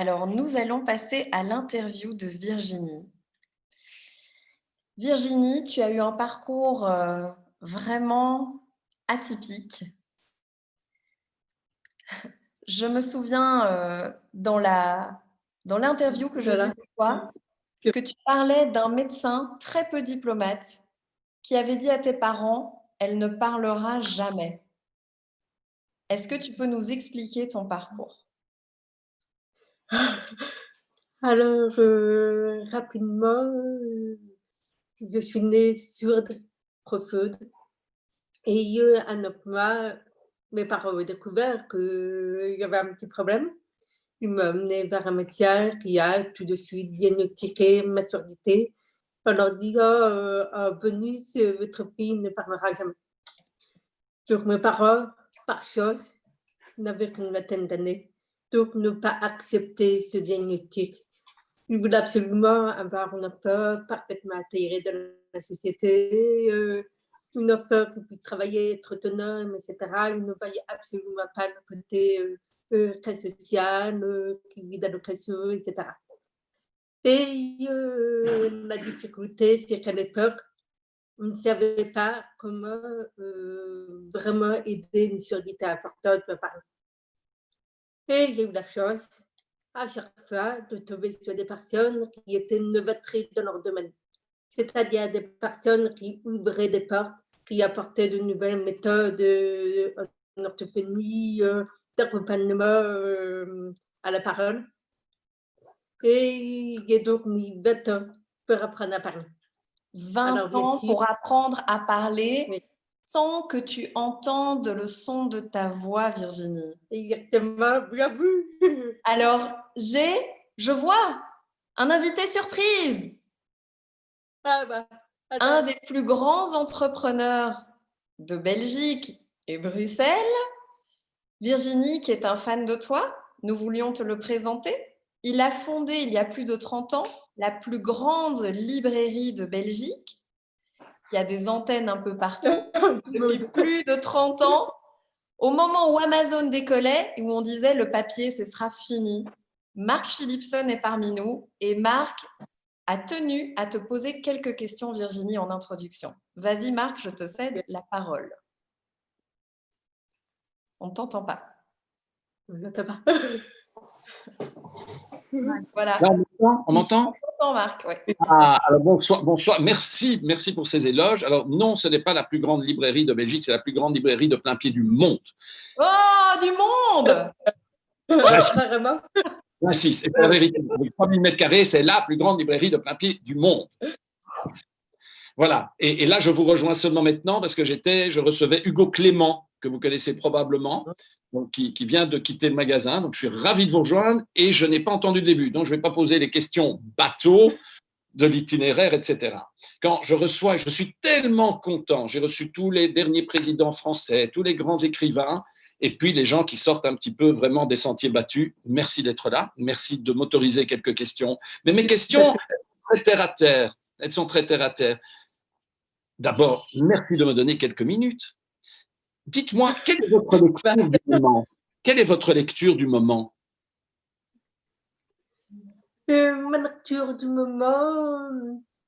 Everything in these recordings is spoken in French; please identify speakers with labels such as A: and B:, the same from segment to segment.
A: Alors, nous allons passer à l'interview de Virginie. Virginie, tu as eu un parcours vraiment atypique. Je me souviens dans l'interview que j'ai vue de toi, que tu parlais d'un médecin très peu diplomate qui avait dit à tes parents, elle ne parlera jamais. Est-ce que tu peux nous expliquer ton parcours?
B: Alors, rapidement, je suis née sourde, profonde et à 9 mois, mes parents ont découvert qu'il y avait un petit problème. Ils m'ont emmenée vers un médecin qui a tout de suite diagnostiqué ma surdité en leur disant: «En bonus, votre fille ne parlera jamais». Donc mes parents, par chance, n'avaient qu'une vingtaine d'années, donc n'ont pas accepté ce diagnostic. Ils voulaient absolument avoir un enfant parfaitement intégré dans la société, une enfant qui puisse travailler, être autonome, et cetera. Ils ne voyaient absolument pas le côté, très social, qui vit d'allocation, et cetera. Et la difficulté, c'est qu'à l'époque, on ne savait pas comment, vraiment aider une surdité importante mes parents. Et j'ai eu la chance, à chaque fois, de tomber sur des personnes qui étaient novatrices dans leur domaine. C'est-à-dire des personnes qui ouvraient des portes, qui apportaient de nouvelles méthodes en orthophonie, d'accompagnement à la parole. Et j'ai donc mis 20 ans pour apprendre à parler.
A: 20
B: Alors, bien
A: ans
B: sûr,
A: pour apprendre à parler
B: oui,
A: sans que tu entendes le son de ta voix, Virginie.
B: exactement, bravo!
A: Alors, je vois un invité surprise,
B: Ah bah,
A: un
B: attends,
A: des plus grands entrepreneurs de Belgique et Bruxelles. Virginie, qui est un fan de toi, nous voulions te le présenter. Il a fondé, il y a plus de 30 ans, la plus grande librairie de Belgique. Il y a des antennes un peu partout depuis plus de 30 ans. Au moment où Amazon décollait et où on disait le papier, ce sera fini, Marc Philipson est parmi nous et Marc a tenu à te poser quelques questions, Virginie, en introduction. Vas-y, Marc, je te cède la parole. On ne t'entend pas.
B: attends pas.
A: Voilà.
C: Là, on m'entend?
A: On t'entend, Marc, ouais.
C: Ah, alors bonsoir, bonsoir. Merci pour ces éloges. Alors non, ce n'est pas la plus grande librairie de Belgique, c'est la plus grande librairie de plein pied du monde.
A: Oh, du monde!
B: Carrément.
C: J'insiste, c'est la vérité. Avec 3000 mètres carrés, c'est la plus grande librairie de plein pied du monde. Voilà. Et là, je vous rejoins seulement maintenant parce que je recevais Hugo Clément, que vous connaissez probablement, donc qui vient de quitter le magasin. Donc, je suis ravi de vous rejoindre et je n'ai pas entendu le début. Donc, je ne vais pas poser les questions bateau de l'itinéraire, etc. Quand je reçois, je suis tellement content, j'ai reçu tous les derniers présidents français, tous les grands écrivains, et puis les gens qui sortent un petit peu vraiment des sentiers battus. Merci d'être là, merci de m'autoriser quelques questions. Mais mes questions, elles sont très terre à terre. Elles sont très terre à terre. D'abord, merci de me donner quelques minutes. Dites-moi, quelle est votre lecture du moment? Quelle est votre lecture du moment?
B: Ma lecture du moment,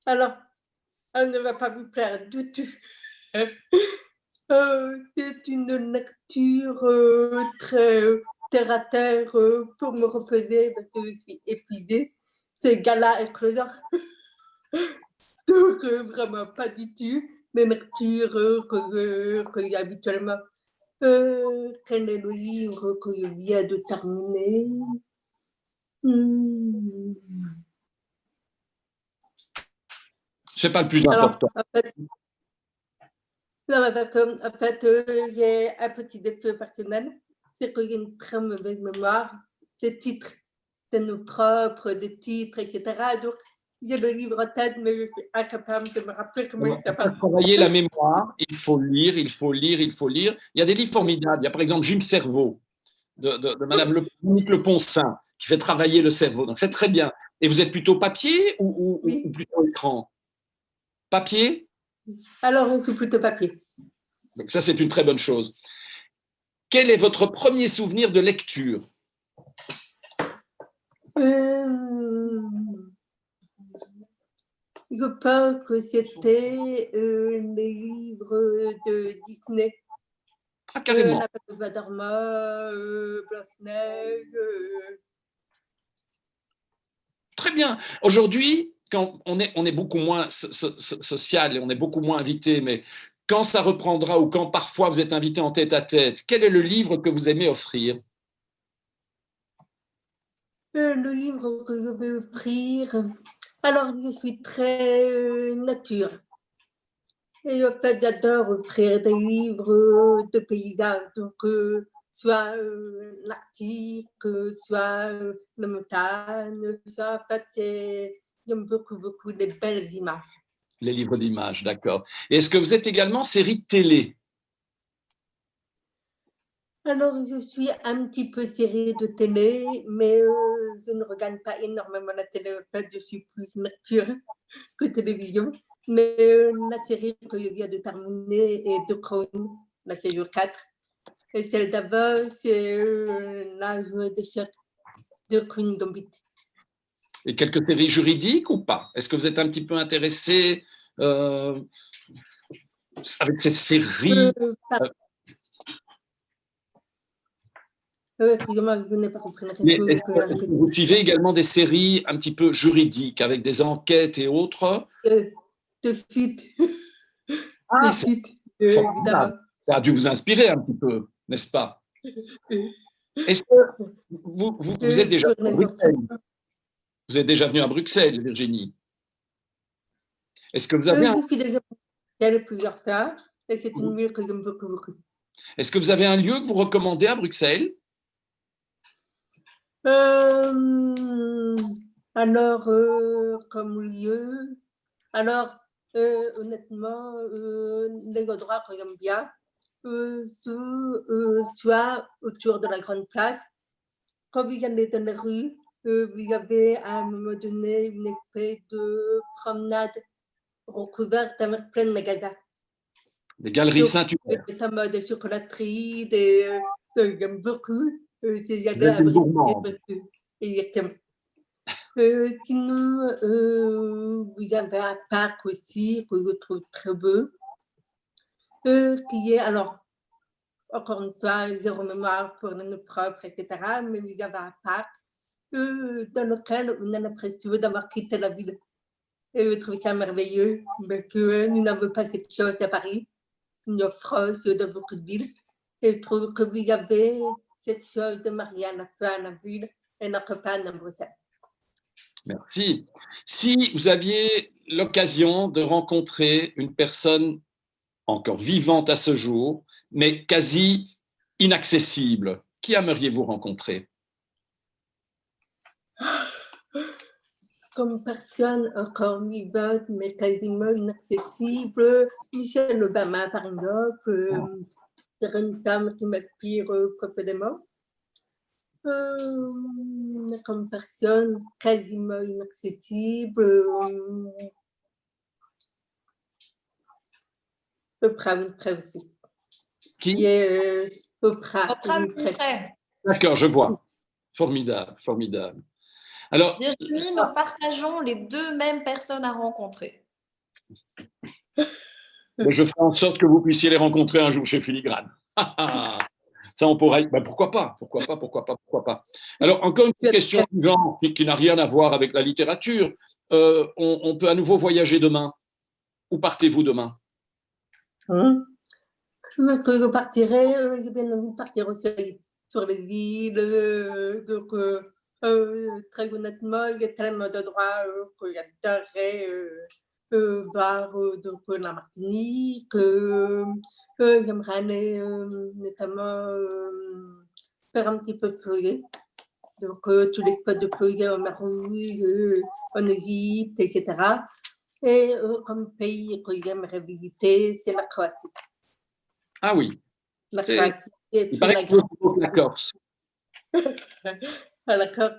B: alors, elle ne va pas vous plaire du tout. C'est une lecture très terre à terre pour me reposer parce que je suis épuisée. C'est Gala et Closer. Donc, vraiment pas du tout les lectures que j'ai habituellement. Quel est le livre que je viens de terminer?
C: C'est pas le plus
B: Alors,
C: important.
B: en fait, non, mais parce que, en fait, j'ai un petit défaut personnel, c'est que j'ai une très mauvaise mémoire des titres, de nos propres, des titres, etc. Donc, j'ai le livre en tête, mais je suis incapable de me rappeler comment il
C: On va
B: s'appelle.
C: travailler la mémoire, il faut lire, il faut lire, il faut lire. Il y a des livres formidables. Il y a par exemple Gilles Cerveau de Madame Monique Le Poncin qui fait travailler le cerveau. Donc c'est très bien. Et vous êtes plutôt papier
B: Oui,
C: ou plutôt écran? Papier?
B: alors je suis plutôt papier.
C: Donc ça, c'est une très bonne chose. Quel est votre premier souvenir de lecture?
B: Euh, Je pense que c'était les livres de Disney.
C: Ah, carrément.
B: La Bête au Bois dormant, Blanche-Neige.
C: Très bien. Aujourd'hui, quand on est beaucoup moins social et on est beaucoup moins invité, mais quand ça reprendra ou quand parfois vous êtes invité en tête à tête, quel est le livre que vous aimez offrir?
B: Le livre que je vais offrir. Alors, je suis très nature. Et en fait, j'adore offrir des livres de paysages, donc soit l'Arctique, soit la montagne, soit en fait, j'aime beaucoup, beaucoup les belles images.
C: Les livres d'images, d'accord. Et est-ce que vous êtes également série télé?
B: Alors, je suis un petit peu série de télé, mais je ne regarde pas énormément la télé. En fait, je suis plus nature que télévision. Mais la série que je viens de terminer est The Crown, la saison 4. Et celle d'avant, c'est l'âge d'échec de Queen Gambit.
C: Et quelques séries juridiques ou pas? Est-ce que vous êtes un petit peu intéressé avec ces séries?
B: Excusez-moi, je n'ai pas compris la question.
C: Est-ce que vous suivez également des séries un petit peu juridiques avec des enquêtes et autres?
B: De suite.
C: Ah,
B: De suite, évidemment.
C: ça a dû vous inspirer un petit peu, n'est-ce pas? Est-ce que vous êtes déjà venu à Bruxelles? Vous êtes déjà venu à Bruxelles, Virginie? Est-ce que vous avez
B: Je suis déjà allée plusieurs fois et c'est une ville que j'aime beaucoup, beaucoup.
C: Est-ce que vous avez un lieu que vous recommandez à Bruxelles?
B: Alors, comme lieu, alors, honnêtement, les endroits que j'aime bien, soit autour de la grande place. Quand vous allez dans les rues, vous avez à un moment donné une espèce de promenade recouverte avec plein de magasins.
C: Les galeries Saint-Hubert.
B: Des tamas de chocolaterie, j'aime beaucoup. C'est y aller
C: Vous êtes une
B: avec
C: gourmande.
B: exactement. Sinon, vous avez un parc aussi que je trouve très beau, qui est, alors, encore une fois, zéro mémoire pour les noms propres, etc. Mais vous avez un parc dans lequel on a l'impression d'avoir quitté la ville. Et je trouve ça merveilleux, parce que nous n'avons pas cette chose à Paris, une France dans beaucoup de villes. Et je trouve que vous avez cette chose de marier à la fois à la ville et notre pas à Bruxelles.
C: Merci. Si vous aviez l'occasion de rencontrer une personne encore vivante à ce jour, mais quasi inaccessible, qui aimeriez-vous rencontrer?
B: Comme personne encore vivante, mais quasiment inaccessible, Michelle Obama, par exemple, c'est une femme qui m'inspire profondément. Comme personne quasiment inaccessible, Oprah Winfrey aussi.
C: Qui
B: est Oprah
A: Winfrey.
C: D'accord, je vois. Formidable, formidable. Alors,
A: Virginie, nous partageons les deux mêmes personnes à rencontrer.
C: je ferai en sorte que vous puissiez les rencontrer un jour chez Filigrane. Ça, on pourrait. Ben, pourquoi pas? Pourquoi pas? Pourquoi pas? Pourquoi pas? Alors, encore une question du genre qui n'a rien à voir avec la littérature. On peut à nouveau voyager demain. Où partez-vous demain?
B: Je partirai, j'ai bien envie de partir aussi sur les îles. Donc, très honnêtement, il y a tellement d'endroits que j'adorerais voir, donc la Martinique. J'aimerais aller notamment faire un petit peu de plongée. Donc, tous les spots de plongée en mer Rouge, en Égypte, etc. Et comme pays que j'aimerais visiter, c'est la Croatie.
C: Ah oui.
B: La Croatie est
C: Il paraît que c'est la Corse.
B: La Corse,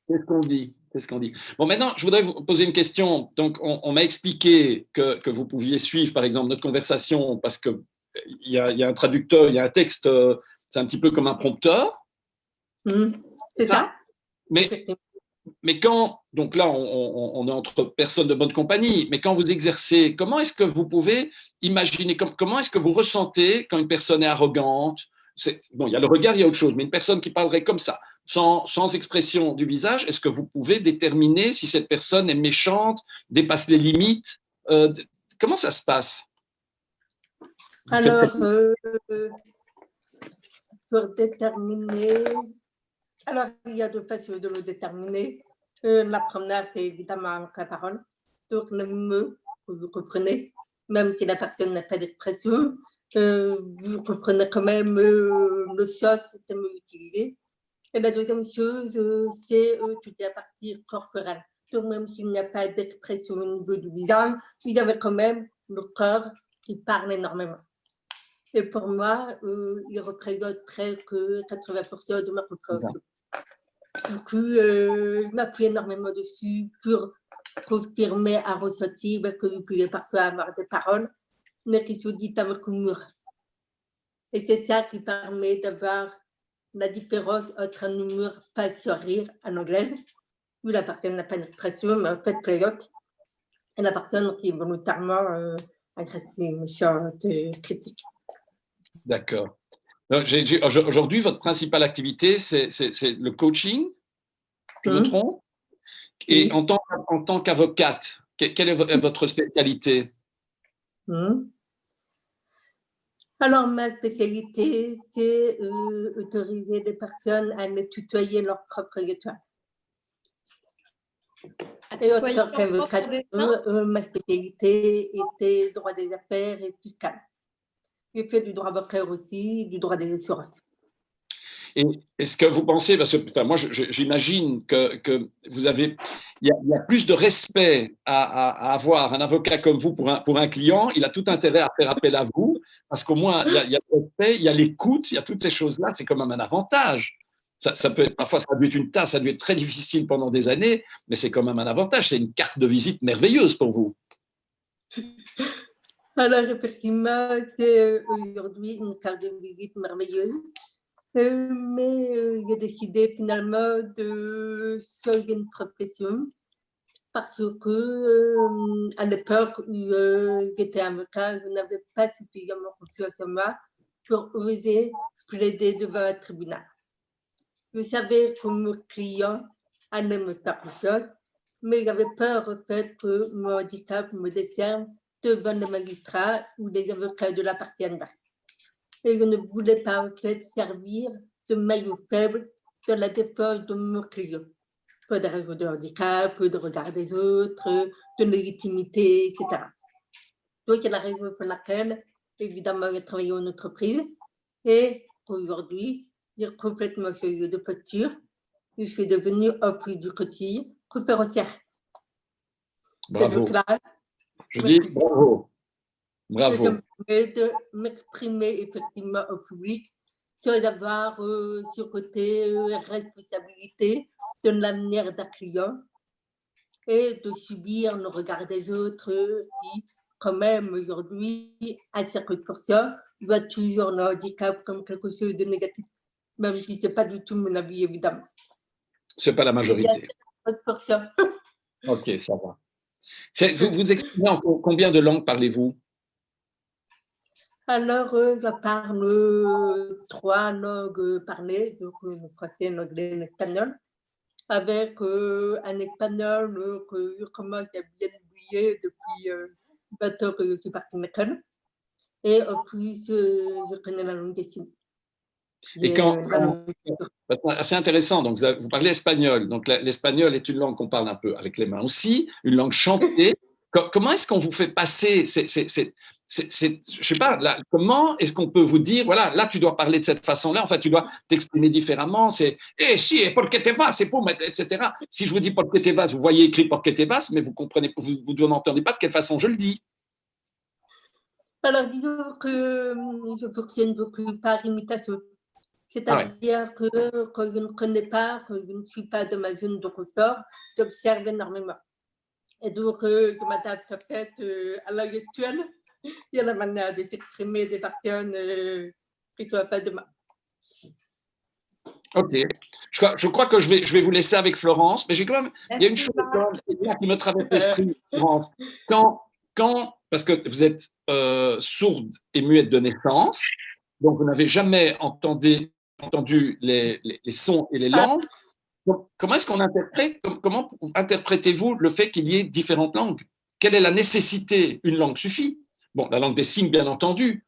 C: Qu'est-ce qu'on dit? Qu'est-ce qu'on dit? Bon, maintenant, je voudrais vous poser une question. Donc, on m'a expliqué que vous pouviez suivre, par exemple, notre conversation parce qu'il y a un traducteur, il y a un texte, c'est un petit peu comme un prompteur.
B: C'est ça.
C: Mais mais quand, donc là, on est entre personnes de bonne compagnie, mais quand vous exercez, comment est-ce que vous pouvez imaginer, comment est-ce que vous ressentez quand une personne est arrogante? Bon, il y a le regard, il y a autre chose, mais une personne qui parlerait comme ça, sans expression du visage, est-ce que vous pouvez déterminer si cette personne est méchante, dépasse les limites? Comment ça se passe?
B: Alors, pour déterminer, alors il y a deux façons de le déterminer. La première, c'est évidemment avec la parole. Donc, le mot que vous comprenez, même si la personne n'a pas d'expression, vous comprenez quand même le sens utilisé. Et la deuxième chose, c'est toute la partie corporelle. Donc, même s'il n'y a pas d'expression au niveau du visage, vous avez quand même le corps qui parle énormément. Et pour moi, il représente presque 80% de ma compréhension. Du coup, je m'appuie énormément dessus pour confirmer un ressenti, parce que vous pouvez parfois avoir des paroles, mais qui sont dites avec humour. Et c'est ça qui permet d'avoir la différence entre un humour pas sourire en anglais, où la personne n'a pas d'expression, mais en fait plaisante, et la personne qui est volontairement agressive, méchante, critique.
C: D'accord. Aujourd'hui, votre principale activité, c'est le coaching, je me trompe? Et
B: Oui.
C: en tant qu'avocate, quelle est votre spécialité?
B: Alors, ma spécialité, c'est autoriser les personnes à ne tutoyer leur propre étoile. Et en tant qu'avocate, ma spécialité était droit des affaires et fiscal. J'ai fait du droit bancaire aussi, du droit des assurances.
C: Et est-ce que vous pensez, parce que enfin, moi j'imagine que vous avez, il y a plus de respect à avoir un avocat comme vous pour un client, il a tout intérêt à faire appel à vous, parce qu'au moins il y a le respect, il y a l'écoute, il y a toutes ces choses-là, c'est quand même un avantage. Ça peut être, parfois ça a dû être une tâche, ça a dû être très difficile pendant des années, mais c'est quand même un avantage, c'est une carte de visite merveilleuse pour vous.
B: Alors, effectivement, c'est aujourd'hui une carte de visite merveilleuse. Mais j'ai décidé finalement de changer une profession parce que à l'époque où j'étais avocat, je n'avais pas suffisamment confiance en moi pour oser plaider devant un tribunal. Je savais que mon client allait me faire confiance, mais j'avais peur en fait que mon handicap me décerne devant les magistrats ou les avocats de la partie adverse. Et je ne voulais pas en fait servir de maillon faible dans la défense de mon client. Peu de raison de handicap, peu de regard des autres, de légitimité, etc. Donc, c'est la raison pour laquelle, évidemment, j'ai travaillé en entreprise. Et aujourd'hui, j'ai complètement changé de posture. Je suis devenue, en plus du quotidien, conférencière.
C: Bravo.
B: Donc là,
C: Je dis bravo. Bravo.
B: Ça me permet de m'exprimer effectivement au public sans avoir ce côté responsabilité de l'avenir d'un client et de subir le regard des autres qui, quand même, aujourd'hui, à 50%, voient toujours le handicap comme quelque chose de négatif, même si ce n'est pas du tout mon avis, évidemment.
C: Ce n'est pas la majorité. Ok, ça va. Vous exprimez en combien de langues parlez-vous?
B: Alors, je parle 3 langues parlées, donc le français, l'anglais et l'espagnol, avec un espagnol que je commence à bien oublier depuis 20 ans que je suis partie en école. Et en plus, je connais la langue des signes.
C: Et c'est assez intéressant, donc vous parlez espagnol, donc l'espagnol est une langue qu'on parle un peu avec les mains aussi, une langue chantée. Comment est-ce qu'on vous fait passer je sais pas, là, comment est-ce qu'on peut vous dire, voilà, là tu dois parler de cette façon-là, en fait tu dois t'exprimer différemment, c'est eh si, porque te vas, c'est pour mettre, etc. Si je vous dis porque te vas, vous voyez écrit porque te vas, mais vous comprenez, vous n'entendez pas de quelle façon je le dis.
B: Alors, disons que je fonctionne beaucoup par imitation. C'est-à-dire que quand je ne connais pas, quand je ne suis pas dans ma zone de confort, j'observe énormément. Et donc, je m'adapte en fait à l'heure actuelle et à la manière de s'exprimer des personnes qui ne sont pas de moi.
C: Ok. Je crois que je vais vous laisser avec Florence, mais j'ai quand même, il y a une
A: Merci,
C: chose
A: Marc.
C: quand même qui me traverse l'esprit, Florence. Parce que vous êtes sourde et muette de naissance, donc vous n'avez jamais entendu les sons et les langues. Donc, comment est-ce qu'on interprète, comment interprétez-vous le fait qu'il y ait différentes langues? Quelle est la nécessité? Une langue suffit. Bon, la langue des signes, bien entendu,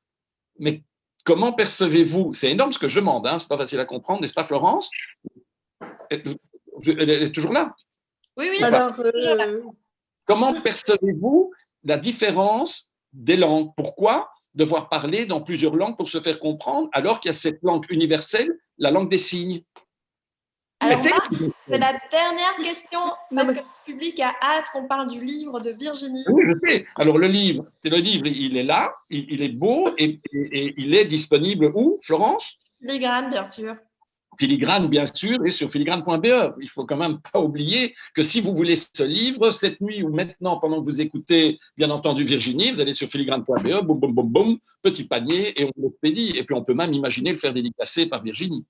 C: mais comment percevez-vous? C'est énorme ce que je demande, hein, c'est pas facile à comprendre, n'est-ce pas, Florence? Elle est toujours là.
A: Oui, oui.
B: Alors,
C: Comment percevez-vous la différence des langues? Pourquoi devoir parler dans plusieurs langues pour se faire comprendre alors qu'il y a cette langue universelle, la langue des signes?
A: Alors,
C: Mettez-
A: Marc, c'est la dernière question
B: non,
A: parce
B: mais
A: que le public a hâte qu'on parle du livre de Virginie.
C: Oui, je sais. Alors, le livre, il est là, il est beau et il est disponible où, Florence?
A: Filigrane, bien sûr.
C: Filigrane, bien sûr, et sur filigrane.be. Il faut quand même pas oublier que si vous voulez ce livre, cette nuit ou maintenant, pendant que vous écoutez, bien entendu, Virginie, vous allez sur filigrane.be, boum, boum, boum, boum, petit panier, et on l'expédie. Et puis, on peut même imaginer le faire dédicacer par Virginie.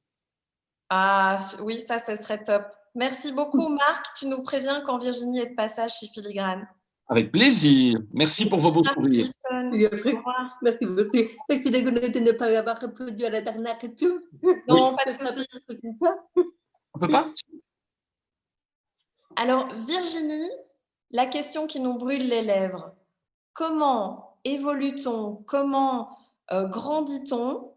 A: Ah oui, ça serait top. Merci beaucoup, Marc. Tu nous préviens quand Virginie est de passage chez Filigrane.
C: Avec plaisir. Merci pour vos beaux
A: Marc
C: sourires.
A: Philipson.
B: il y a
A: Au
B: pris.
A: revoir.
B: Merci beaucoup. Je suis désolée de ne pas avoir répondu à la dernière question.
A: Non, pas de
B: Ce sera
A: souci.
B: pour la prochaine fois.
C: On peut pas?
A: Alors, Virginie, la question qui nous brûle les lèvres. Comment évolue-t-on? Comment grandit-on?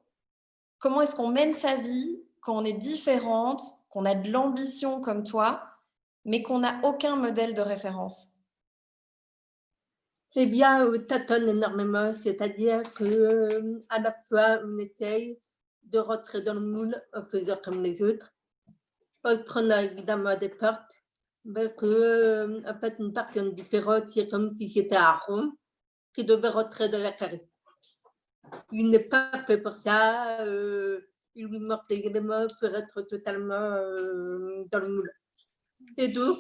A: Comment est-ce qu'on mène sa vie quand on est différente, qu'on a de l'ambition comme toi, mais qu'on n'a aucun modèle de référence?
B: Eh bien, on tâtonne énormément, c'est-à-dire que à la fois, on essaye de rentrer dans le moule en faisant comme les autres, en prenant évidemment des portes, mais que, en fait, une personne différente, c'est comme si c'était un rond qui devait rentrer dans la carré. Il n'est pas fait pour ça, il lui manque des éléments pour être totalement dans le moule. Et donc,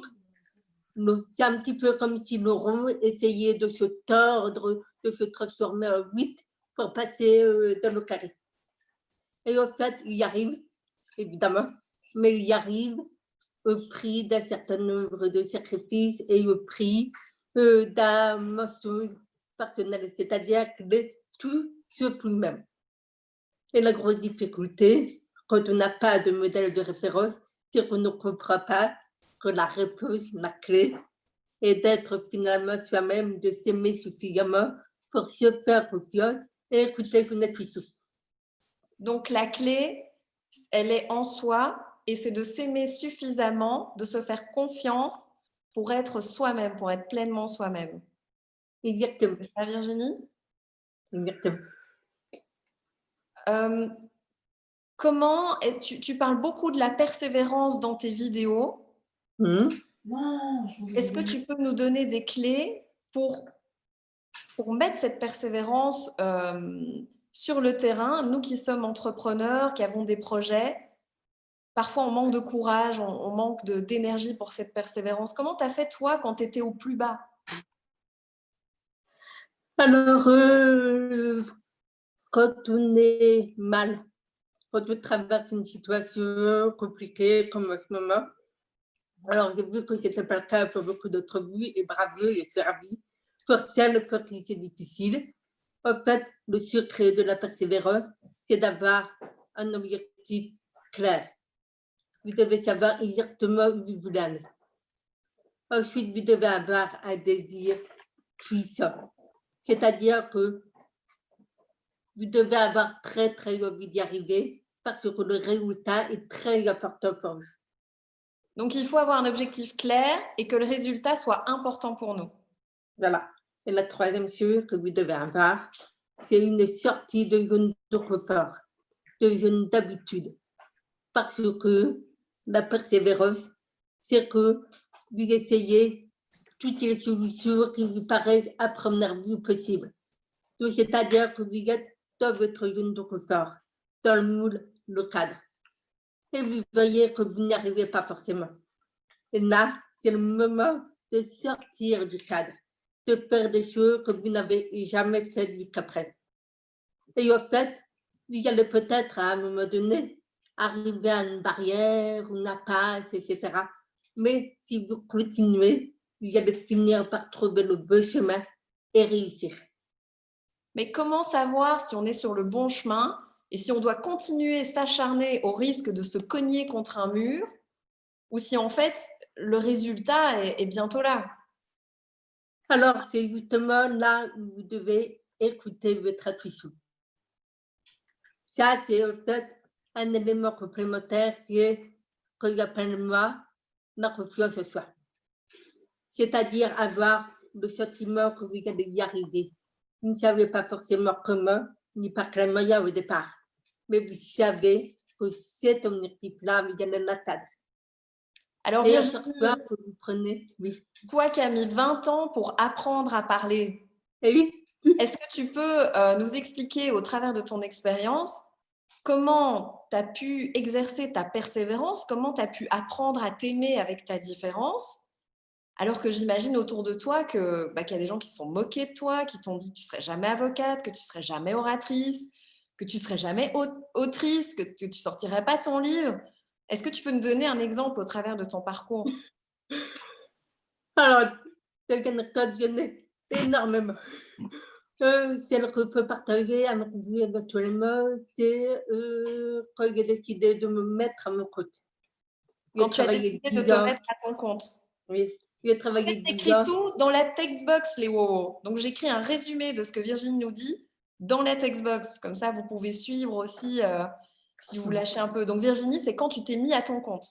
B: c'est un petit peu comme si le rond essayait de se tordre, de se transformer en 8 pour passer dans le carré. Et en fait, il y arrive, évidemment, mais il y arrive au prix d'un certain nombre de sacrifices et au prix d'un mensonge personnel, c'est-à-dire que tout sauf lui-même. Et la grosse difficulté, quand on n'a pas de modèle de référence, c'est qu'on ne comprend pas que la réponse, la clé, est d'être finalement soi-même, de s'aimer suffisamment pour se faire confiance et écouter son intuition.
A: Donc la clé, elle est en soi et c'est de s'aimer suffisamment, de se faire confiance pour être soi-même, pour être pleinement soi-même.
B: Exactement.
A: C'est ça, Virginie?
B: Exactement.
A: Comment, tu parles beaucoup de la persévérance dans tes vidéos. Est-ce que tu peux nous donner des clés pour mettre cette persévérance sur le terrain, nous qui sommes entrepreneurs, qui avons des projets, parfois on manque de courage, on manque d'énergie pour cette persévérance. Comment tu as fait toi quand tu étais au plus bas?
B: Alors, quand on est mal, quand on traverse une situation compliquée comme en ce moment, alors j'ai vu que ce n'était pas le cas pour beaucoup d'entre vous, et bravo et servi. Pour celles pour qui c'est difficile, en fait, le secret de la persévérance, c'est d'avoir un objectif clair. Vous devez savoir exactement où vous voulez aller. Ensuite, vous devez avoir un désir puissant. C'est-à-dire que vous devez avoir très, très envie d'y arriver parce que le résultat est très important pour vous.
A: Donc il faut avoir un objectif clair et que le résultat soit important pour nous.
B: Voilà. Et la troisième chose que vous devez avoir, c'est une sortie de zone de confort, de zone d'habitude. Parce que la persévérance, c'est que vous essayez toutes les solutions qui vous paraissent à première vue possibles. Donc, c'est-à-dire que vous êtes dans votre zone de confort, dans le moule, le cadre. Et vous voyez que vous n'y arrivez pas forcément. Et là, c'est le moment de sortir du cadre, de faire des choses que vous n'avez jamais faites jusqu'à présent. Et en fait, vous allez peut-être à un moment donné arriver à une barrière, une impasse, etc. Mais si vous continuez, vous allez finir par trouver le bon chemin et réussir.
A: Mais comment savoir si on est sur le bon chemin et si on doit continuer s'acharner au risque de se cogner contre un mur ou si en fait le résultat est bientôt là?
B: Alors, c'est justement là où vous devez écouter votre intuition. Ça, c'est en fait un élément complémentaire qui est ce que j'appelle moi la confiance en soi. C'est-à-dire avoir le sentiment que vous allez y arriver. Vous ne savez pas forcément comment, ni par quel moyen au départ, mais vous savez que cet objectif-là, vous allez l'atteindre.
A: Alors
B: Et à chaque
A: Virginie,
B: fois que vous prenez, oui.
A: toi qui as mis 20 ans pour apprendre à parler,
B: Et oui,
A: est-ce que tu peux nous expliquer au travers de ton expérience comment tu as pu exercer ta persévérance, comment tu as pu apprendre à t'aimer avec ta différence, alors que j'imagine autour de toi qu'il y a des gens qui se sont moqués de toi, qui t'ont dit que tu ne serais jamais avocate, que tu ne serais jamais oratrice, que tu ne serais jamais autrice, que tu ne sortirais pas ton livre. Est-ce que tu peux nous donner un exemple au travers de ton parcours?
B: alors, cette anecdote, j'en ai énormément. Celle que je peux partager avec vous éventuellement, c'est quand j'ai décidé de me mettre à mon compte.
A: Quand
B: J'ai
A: tu as
B: travaillé
A: décidé de
B: 10
A: te
B: ans.
A: mettre à ton compte.
B: Oui, j'ai
A: En
B: travaillé
A: fait,
B: 10
A: t'écris
B: ans.
A: tout dans la textbox, les wowos. Donc, j'écris un résumé de ce que Virginie nous dit dans la textbox. Comme ça, vous pouvez suivre aussi si vous lâchez un peu. Donc, Virginie, c'est quand tu t'es mis à ton compte.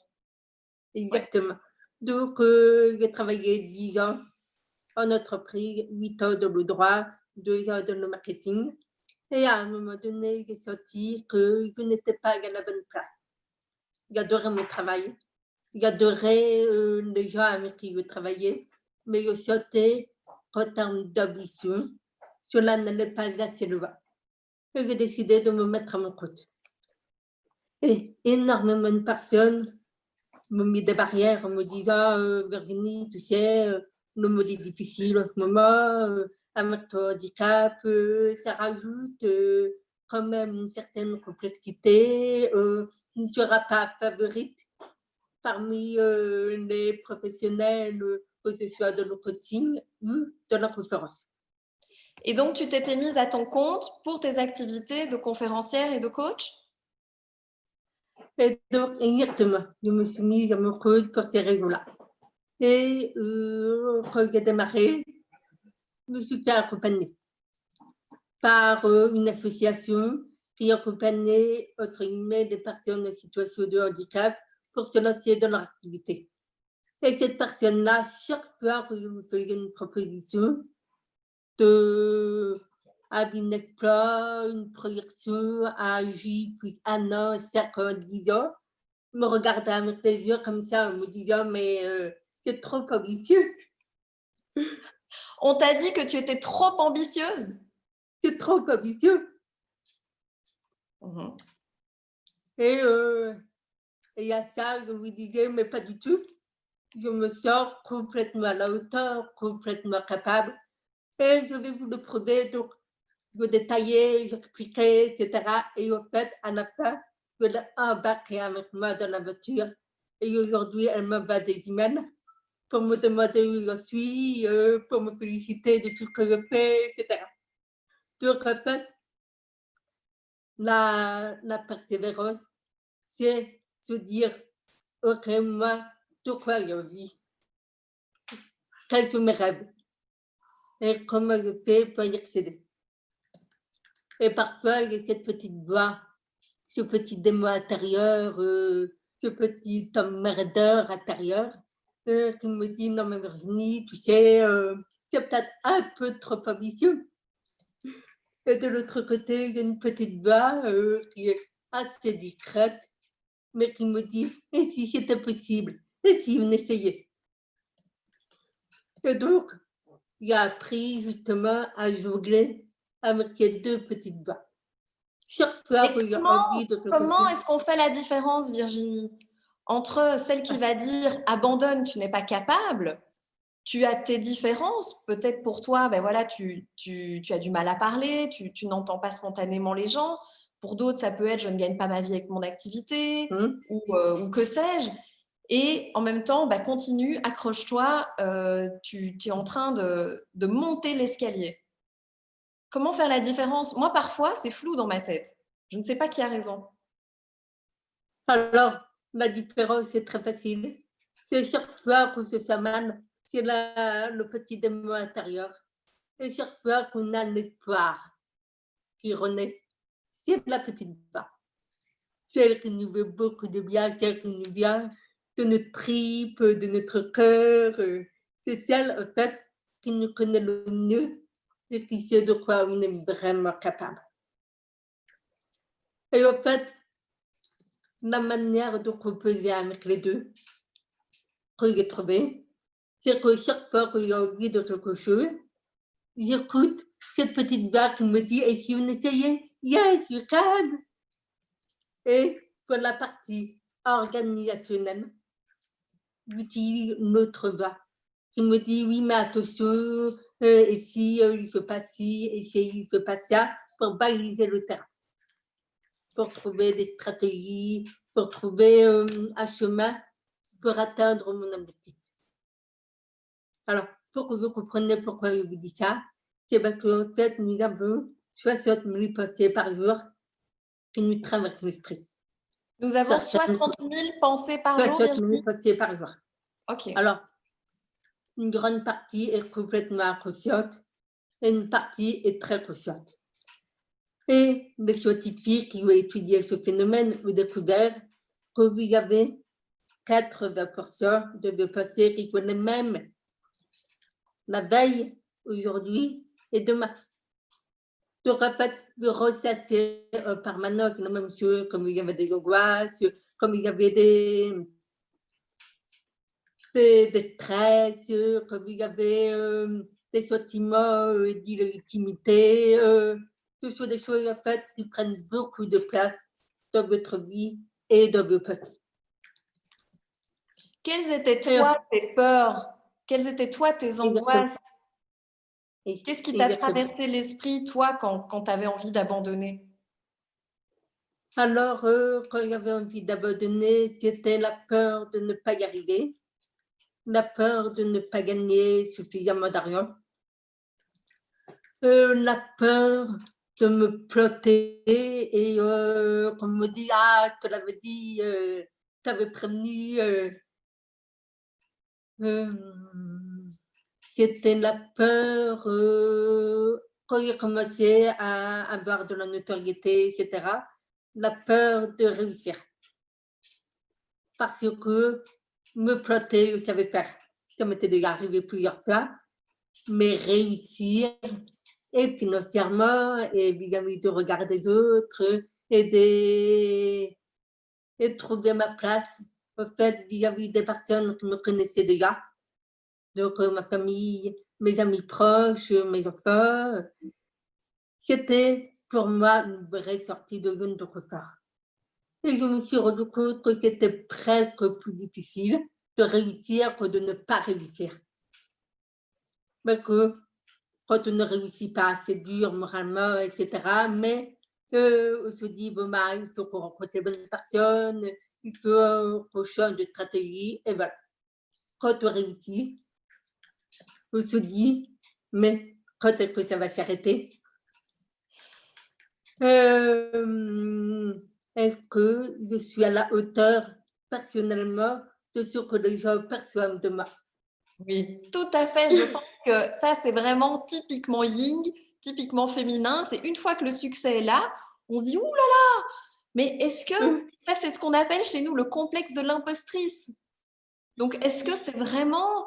B: Exactement. Donc, j'ai travaillé 10 ans en entreprise, 8 ans dans le droit, 2 ans dans le marketing. Et à un moment donné, j'ai senti que je n'étais pas à la bonne place. J'adorais mon travail. J'adorais les gens avec qui je travaillais. Mais je sentais qu'en termes d'ambition, cela n'allait pas assez loin. Et j'ai décidé de me mettre à mon compte. Et énormément de personnes m'ont mis des barrières en me disant Virginie, tu sais, le mode est difficile en ce moment, avec ton handicap, ça rajoute quand même une certaine complexité, tu ne seras pas favorite parmi les professionnels, que ce soit de le coaching ou de la conférence.
A: Et donc, tu t'étais mise à ton compte pour tes activités de conférencière et de coach?
B: Et donc, exactement, je me suis mise à mon compte pour ces raisons-là. Et quand j'ai démarré, je me suis fait accompagner par une association qui accompagnait, entre guillemets, des personnes en situation de handicap pour se lancer dans leur activité. Et cette personne-là, chaque fois que je lui faisais une proposition de un emploi, une projection à J plus 1 an, 5 ans, 10 ans, me regardait avec les yeux comme ça en me disant mais c'est trop ambitieux.
A: On t'a dit que tu étais trop ambitieuse?
B: C'est trop ambitieux.
A: Mmh.
B: Et à ça, je lui disais, mais pas du tout. Je me sens complètement à la hauteur, complètement capable. Et je vais vous le prouver. Donc, je détaillais, j'expliquais, etc. Et en fait, à la fin, je l'ai embarquée avec moi dans la voiture. Et aujourd'hui, elle m'envoie des emails pour me demander où je suis, pour me féliciter de tout ce que je fais, etc. Donc, en fait, la persévérance, c'est se dire, OK, moi, de quoi j'ai envie? Quels sont mes rêves? Et comment je fais pour y accéder? Et parfois, il y a cette petite voix, ce petit démon intérieur, ce petit emmerdeur intérieur qui me dit, non mais Virginie, tu sais, c'est peut-être un peu trop ambitieux. Et de l'autre côté, il y a une petite voix qui est assez discrète, mais qui me dit, et si c'était possible? Et si on essayait? Et donc, j'ai appris justement à jongler avec ces deux petites voix. Chaque fois que j'ai envie de quelque
A: Comment
B: chose,
A: est-ce qu'on fait la différence, Virginie, entre celle qui va dire abandonne, tu n'es pas capable, tu as tes différences, peut-être pour toi, ben voilà, tu as du mal à parler, tu n'entends pas spontanément les gens. Pour d'autres, ça peut être je ne gagne pas ma vie avec mon activité ou que sais-je. Et en même temps, continue, accroche-toi, tu es en train de monter l'escalier. Comment faire la différence? Moi, parfois, c'est flou dans ma tête. Je ne sais pas qui a raison.
B: Alors, la différence est très facile. C'est chaque fois que se sent c'est le petit démon intérieur. Et chaque fois qu'on a l'espoir qui renaît, c'est la petite voix. Celle qui nous veut beaucoup de bien, celle qui nous vient de notre tripe, de notre cœur. C'est celle, en fait, qui nous connaît le mieux et qui sait de quoi on est vraiment capable. Et en fait, la manière de composer avec les deux, que j'ai trouvé, c'est que chaque fois que j'ai envie de quelque chose, j'écoute cette petite voix qui me dit « Et si on essayait? Yes, you can !» Et pour la partie organisationnelle, j'utilise notre voix qui me dit « Oui, mais attention, et si il ne fait pas ci, et si il ne fait pas ça » pour baliser le terrain, pour trouver des stratégies, pour trouver un chemin pour atteindre mon objectif. Alors, pour que vous compreniez pourquoi je vous dis ça, c'est parce qu'en fait, nous avons 60 000 pensées par jour qui nous traversent l'esprit.
A: Nous avons 60 000 pensées par jour,
B: 60 000 pensées par jour.
A: Ok.
B: Alors, une grande partie est complètement inconsciente et une partie est très consciente. Et les scientifiques qui ont étudié ce phénomène ont découvert que vous avez 80% de vos pensées qui sont les mêmes la veille, aujourd'hui et demain. De ressasser permanent la même chose, comme il y avait des angoisses, comme il y avait des stress, comme il y avait des sentiments d'illégitimité. Ce sont des choses en fait qui prennent beaucoup de place dans votre vie et dans vos pensées.
A: Quelles étaient toi tes peurs? Quelles étaient toi tes angoisses? Qu'est-ce qui t'a traversé l'esprit, toi, quand tu avais envie d'abandonner?
B: Alors, quand j'avais envie d'abandonner, c'était la peur de ne pas y arriver, la peur de ne pas gagner suffisamment d'argent, la peur de me planter et qu'on me dit « Ah, je te l'avais dit, je t'avais prévenu. » C'était la peur, quand j'ai commencé à avoir de la notoriété, etc., la peur de réussir. Parce que me planter, je savais faire. Ça m'était déjà arrivé plusieurs fois, mais réussir, et financièrement, et vis-à-vis du regard des autres, et trouver ma place, en fait, vis-à-vis des personnes qui me connaissaient déjà. Donc, ma famille, mes amis proches, mes enfants, c'était pour moi une vraie sortie de zone de confort. Et je me suis rendu compte que c'était presque plus difficile de réussir que de ne pas réussir. Mais que quand on ne réussit pas, c'est dur moralement, etc. Mais on se dit, bon, il faut qu'on rencontre les bonnes personnes, il faut qu'on change de stratégie, et voilà. Quand on réussit, on se dit, mais quand est-ce que ça va s'arrêter? Est-ce que je suis à la hauteur, personnellement, de ce que les gens perçoivent de moi?
A: Oui, tout à fait. Je pense que ça, c'est vraiment typiquement yin, typiquement féminin. C'est une fois que le succès est là, on se dit « Ouh là là !» Mais est-ce que, ça c'est ce qu'on appelle chez nous le complexe de l'impostrice. Donc, est-ce que c'est vraiment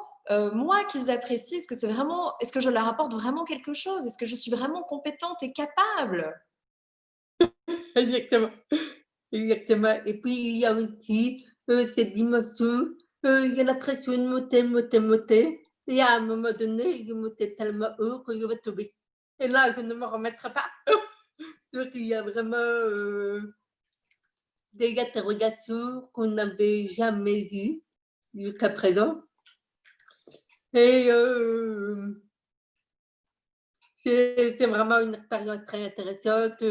A: moi qu'ils apprécient? Est-ce que je leur apporte vraiment quelque chose? Est-ce que je suis vraiment compétente et capable?
B: Exactement. Exactement. Et puis, il y a aussi cette dimension, il y a la pression de monter. Et à un moment donné, je montais tellement haut que je vais tomber. Et là, je ne me remettrai pas. Donc, il y a vraiment des interrogations qu'on n'avait jamais eues jusqu'à présent. Et c'est vraiment une expérience très intéressante,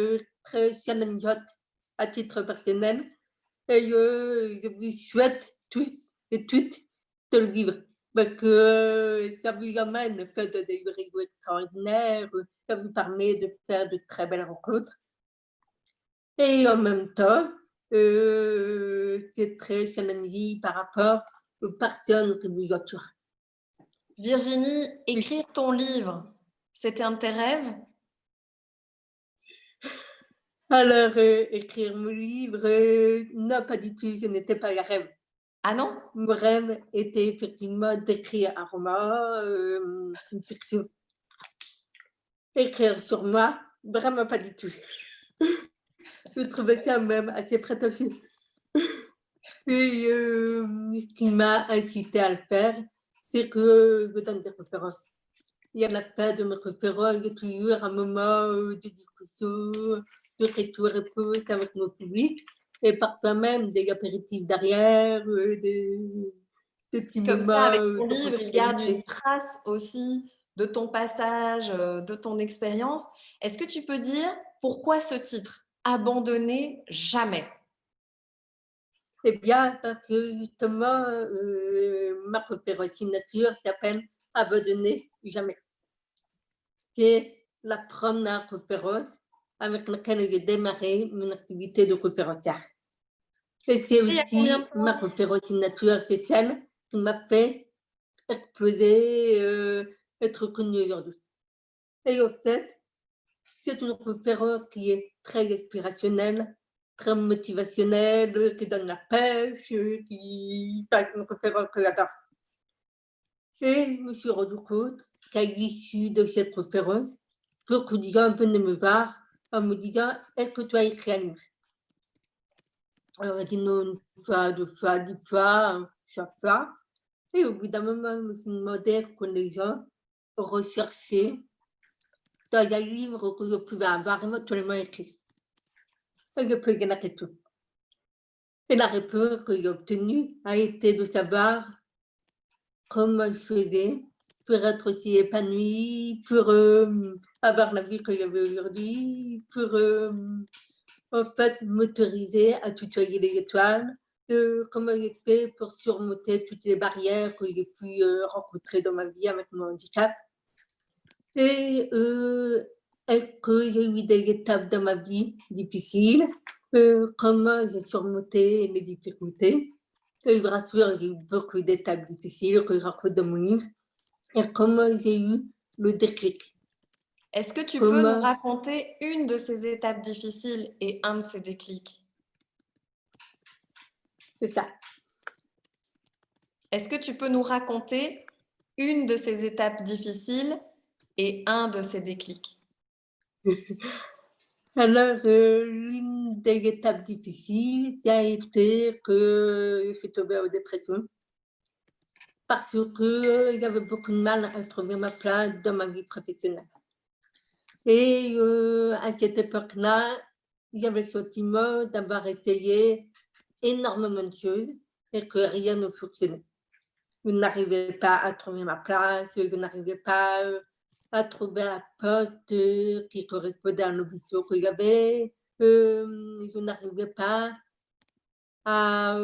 B: très challengeante à titre personnel. Et je vous souhaite tous et toutes de le vivre. Parce que ça vous amène à faire des livres extraordinaires, ça vous permet de faire de très belles rencontres. Et en même temps, c'est très challengeant par rapport aux personnes qui vous entourent.
A: Virginie, écrire ton livre, c'était un de tes rêves?
B: Alors, écrire mon livre, non, pas du tout, ce n'était pas le rêve.
A: Ah non?
B: Mon rêve était effectivement d'écrire un roman, une fiction. Écrire sur moi, vraiment pas du tout. Je trouvais ça même assez prétentieux. Et ce qui m'a incité à le faire, c'est que je donne des conférences. Il y a la fin de mes conférences, il y a toujours un moment de discussion, de retour avec mon public, et parfois même des apéritifs derrière, des petits
A: Comme
B: moments
A: ça, avec ton
B: de
A: livre, il garde une
B: convivialité.
A: trace aussi de ton passage, de ton expérience. Est-ce que tu peux dire pourquoi ce titre? Abandonner jamais.
B: Eh bien, parce que justement, ma conférence signature s'appelle Abandonner jamais. C'est la première conférence avec laquelle j'ai démarré mon activité de conférencière. Et c'est
A: Il y a combien de
B: aussi ma conférence signature, c'est celle qui m'a fait exploser, être connue aujourd'hui. Et en fait, c'est une conférence qui est très inspirationnelle, très motivationnelle, qui donne la pêche, enfin, une conférence que j'adore. Et je me suis rendu compte qu'à l'issue de cette conférence, beaucoup de gens venaient me voir en me disant est-ce que tu as écrit un livre? Alors, j'ai dit non, une fois, deux fois, 10 fois, chaque fois. Et au bout d'un moment, je me suis demandé que les gens recherchaient dans un livre que je pouvais avoir éventuellement écrit. Et je posais la question. Et la réponse que j'ai obtenue a été de savoir comment je faisais pour être aussi épanouie, pour avoir la vie que j'avais aujourd'hui, pour en fait m'autoriser à tutoyer les étoiles, comment j'ai fait pour surmonter toutes les barrières que j'ai pu rencontrer dans ma vie avec mon handicap. Et est-ce que j'ai eu des étapes dans ma vie difficiles, comment j'ai surmonté les difficultés. Et je vous rassure, j'ai eu beaucoup d'étapes difficiles que je raconte dans mon livre. Et comment j'ai eu le déclic.
A: Est-ce que tu peux nous raconter une de ces étapes difficiles et un de ces déclics?
B: C'est ça.
A: Est-ce que tu peux nous raconter une de ces étapes difficiles et un de ces déclics?
B: Alors, l'une des étapes difficiles a été que je suis tombée en dépression parce que j'avais beaucoup de mal à trouver ma place dans ma vie professionnelle. Et à cette époque-là, j'avais le sentiment d'avoir essayé énormément de choses et que rien ne fonctionnait. Je n'arrivais pas à trouver ma place, je n'arrivais pas à trouver un poste qui correspondait à l'ambition que j'avais. Je n'arrivais pas à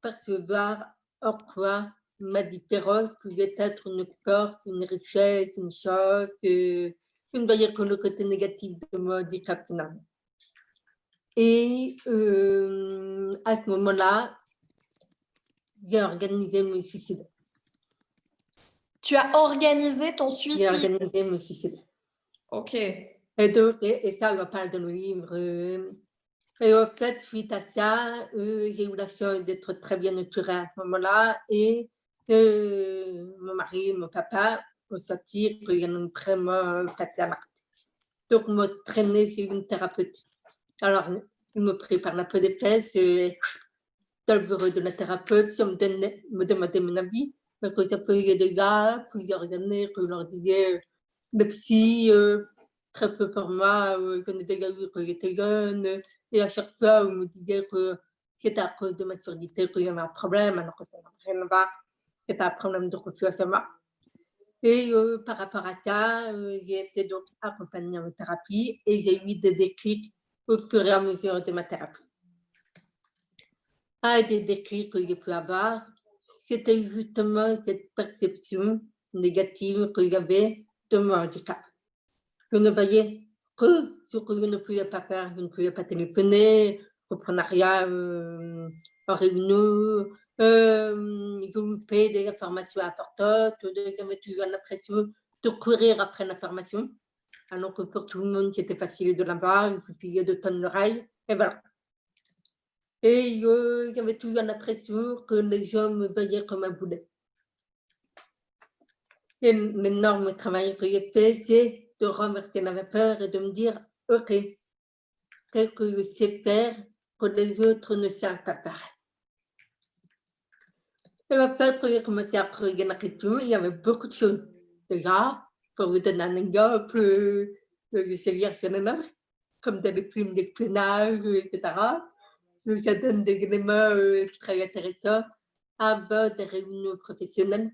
B: percevoir en quoi ma différence pouvait être une force, une richesse, une chance. Je ne voyais que le côté négatif de mon handicap finalement. Et à ce moment-là, j'ai organisé mon suicide.
A: Tu as organisé ton
B: J'ai
A: suicide?
B: organisé mon suicide.
A: Ok.
B: Et donc, et ça, on parle dans le livre. Et en fait, suite à ça, j'ai eu la chance d'être très bien entourée à ce moment-là. Et mon mari, mon papa ont senti qu'ils ont vraiment passé à l'acte. Donc, ils m'ont traîné chez une thérapeute. Alors, ils m'ont pris par la peau des fesses dans le bureau de la thérapeute. Si on me demandait mon avis, parce que ça faisait déjà plusieurs années que je leur disais le psy, très peu pour moi, j'en ai déjà vu quand j'étais jeune. Et à chaque fois, on me disait que c'était à cause de ma surdité qu'il y avait un problème, alors que ça n'a rien à voir. C'était un problème de confiance en moi. Et par rapport à ça, j'ai été donc accompagnée en thérapie et j'ai eu des déclics au fur et à mesure de ma thérapie. Un des déclics que j'ai pu avoir, c'était justement cette perception négative que j'avais de mon handicap. Je ne voyais que ce que je ne pouvais pas faire. Je ne pouvais pas téléphoner, reprendre rien en réunion. Je loupais des informations importantes. J'avais toujours l'impression de courir après l'information, alors que pour tout le monde, c'était facile de l'avoir. Il suffisait de tendre l'oreille, et voilà. Et j'avais toujours l'impression que les gens me voyaient comme un boulet. Et l'énorme travail que j'ai fait, c'est de renverser la vapeur et de me dire, OK, qu'est-ce que je sais faire que les autres ne savent pas faire. Et en fait, quand j'ai commencé à creuser la question, il y avait beaucoup de choses. Déjà, pour vous donner un exemple, je sais lire sur les œuvres, comme dans les films d'espionnage, etc. Ça donne des éléments très intéressants avant des réunions professionnelles,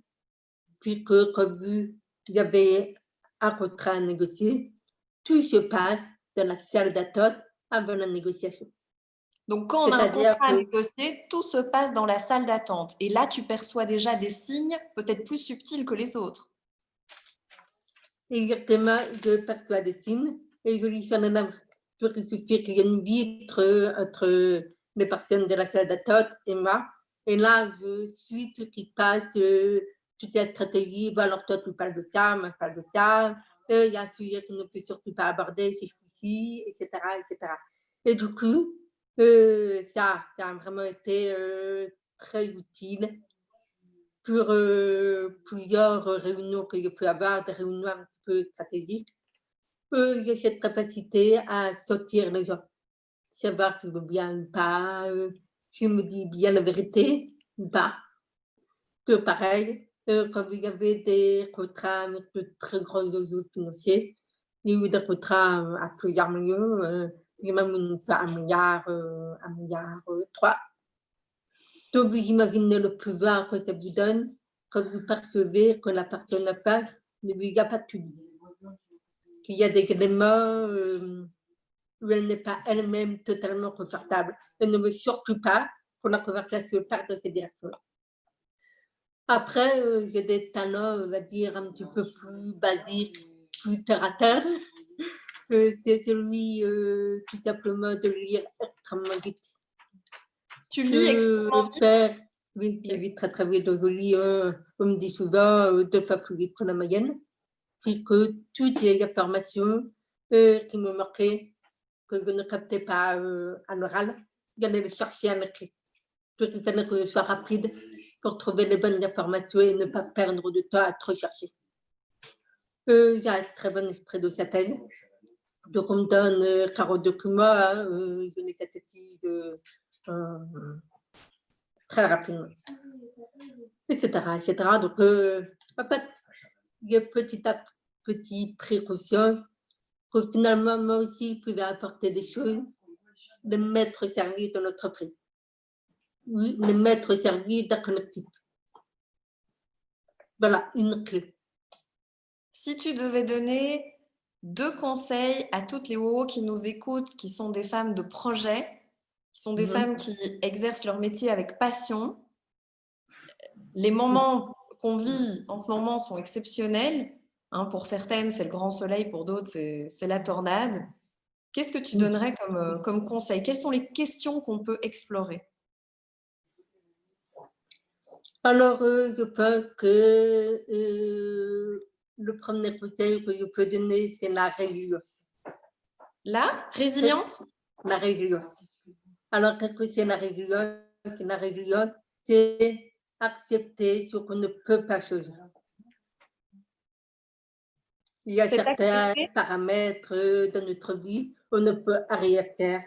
B: puisque, comme vu, il y avait un contrat à négocier. Tout se passe dans la salle d'attente avant la négociation.
A: Donc, quand on a un
B: C'est-à-dire
A: contrat à
B: que
A: négocier, tout se passe dans la salle d'attente. Et là, tu perçois déjà des signes peut-être plus subtils que les autres.
B: exactement, je perçois des signes et je lis sur les œuvres. Il suffit qu'il y ait une vitre entre les personnes de la salle d'attente et moi. Et là, je suis ce qui passe, toute la stratégie. Bon, alors toi, tu parles de ça, moi, je parle de ça. Il y a un sujet qu'on ne peut surtout pas aborder chez celui-ci, etc., etc. Et du coup, ça a vraiment été très utile pour plusieurs réunions que je peux avoir, des réunions un peu stratégiques. J'ai cette capacité à sortir les gens, savoir qu'ils veulent bien ou pas, je me dis bien la vérité ou pas. Tout pareil, quand vous avez des contrats avec de très gros enjeux financiers, il y a eu des contrats à plusieurs millions, il y a même une fois 1 milliard 3. Donc, vous imaginez le pouvoir que ça vous donne quand vous percevez que la personne en face ne lui a pas tout dit. Qu'il y a des éléments où elle n'est pas elle-même totalement confortable. Elle ne veut surtout pas que la conversation parte de cette direction. Après, j'ai des talents, on va dire, un petit peu plus basiques, plus terre à terre. C'est celui, tout simplement, de lire extrêmement vite.
A: Tu lis extrêmement vite.
B: Oui, je lis très très vite. Donc, je lis, on me dit souvent, 2 fois plus vite que la moyenne. Puisque toutes les informations qui me manquaient, que je ne captais pas à l'oral, j'allais les chercher en écrit. Donc, il fallait que je sois rapide pour trouver les bonnes informations et ne pas perdre de temps à trop chercher. J'ai un très bon esprit de synthèse. Donc, on me donne 40 documents, je les synthétise très rapidement, etc. Donc, en fait, il y a petit à petit pris conscience que finalement, moi aussi, je pouvais apporter des choses, de mettre au service de l'entreprise, de mettre au service d'un collectif. Voilà, une clé.
A: Si tu devais donner 2 conseils à toutes les WOW qui nous écoutent, qui sont des femmes de projet, qui sont des femmes qui exercent leur métier avec passion, les moments qu'on vit en ce moment sont exceptionnels. Hein, pour certaines, c'est le grand soleil, pour d'autres, c'est la tornade. Qu'est-ce que tu donnerais comme conseil? Quelles sont les questions qu'on peut explorer?
B: Alors, je pense que le premier conseil que je peux donner, c'est la résilience.
A: La résilience?
B: La résilience. Alors, qu'est-ce que c'est la résilience? La résilience, c'est accepter ce qu'on ne peut pas changer. Il y a certains paramètres dans notre vie, on ne peut rien faire.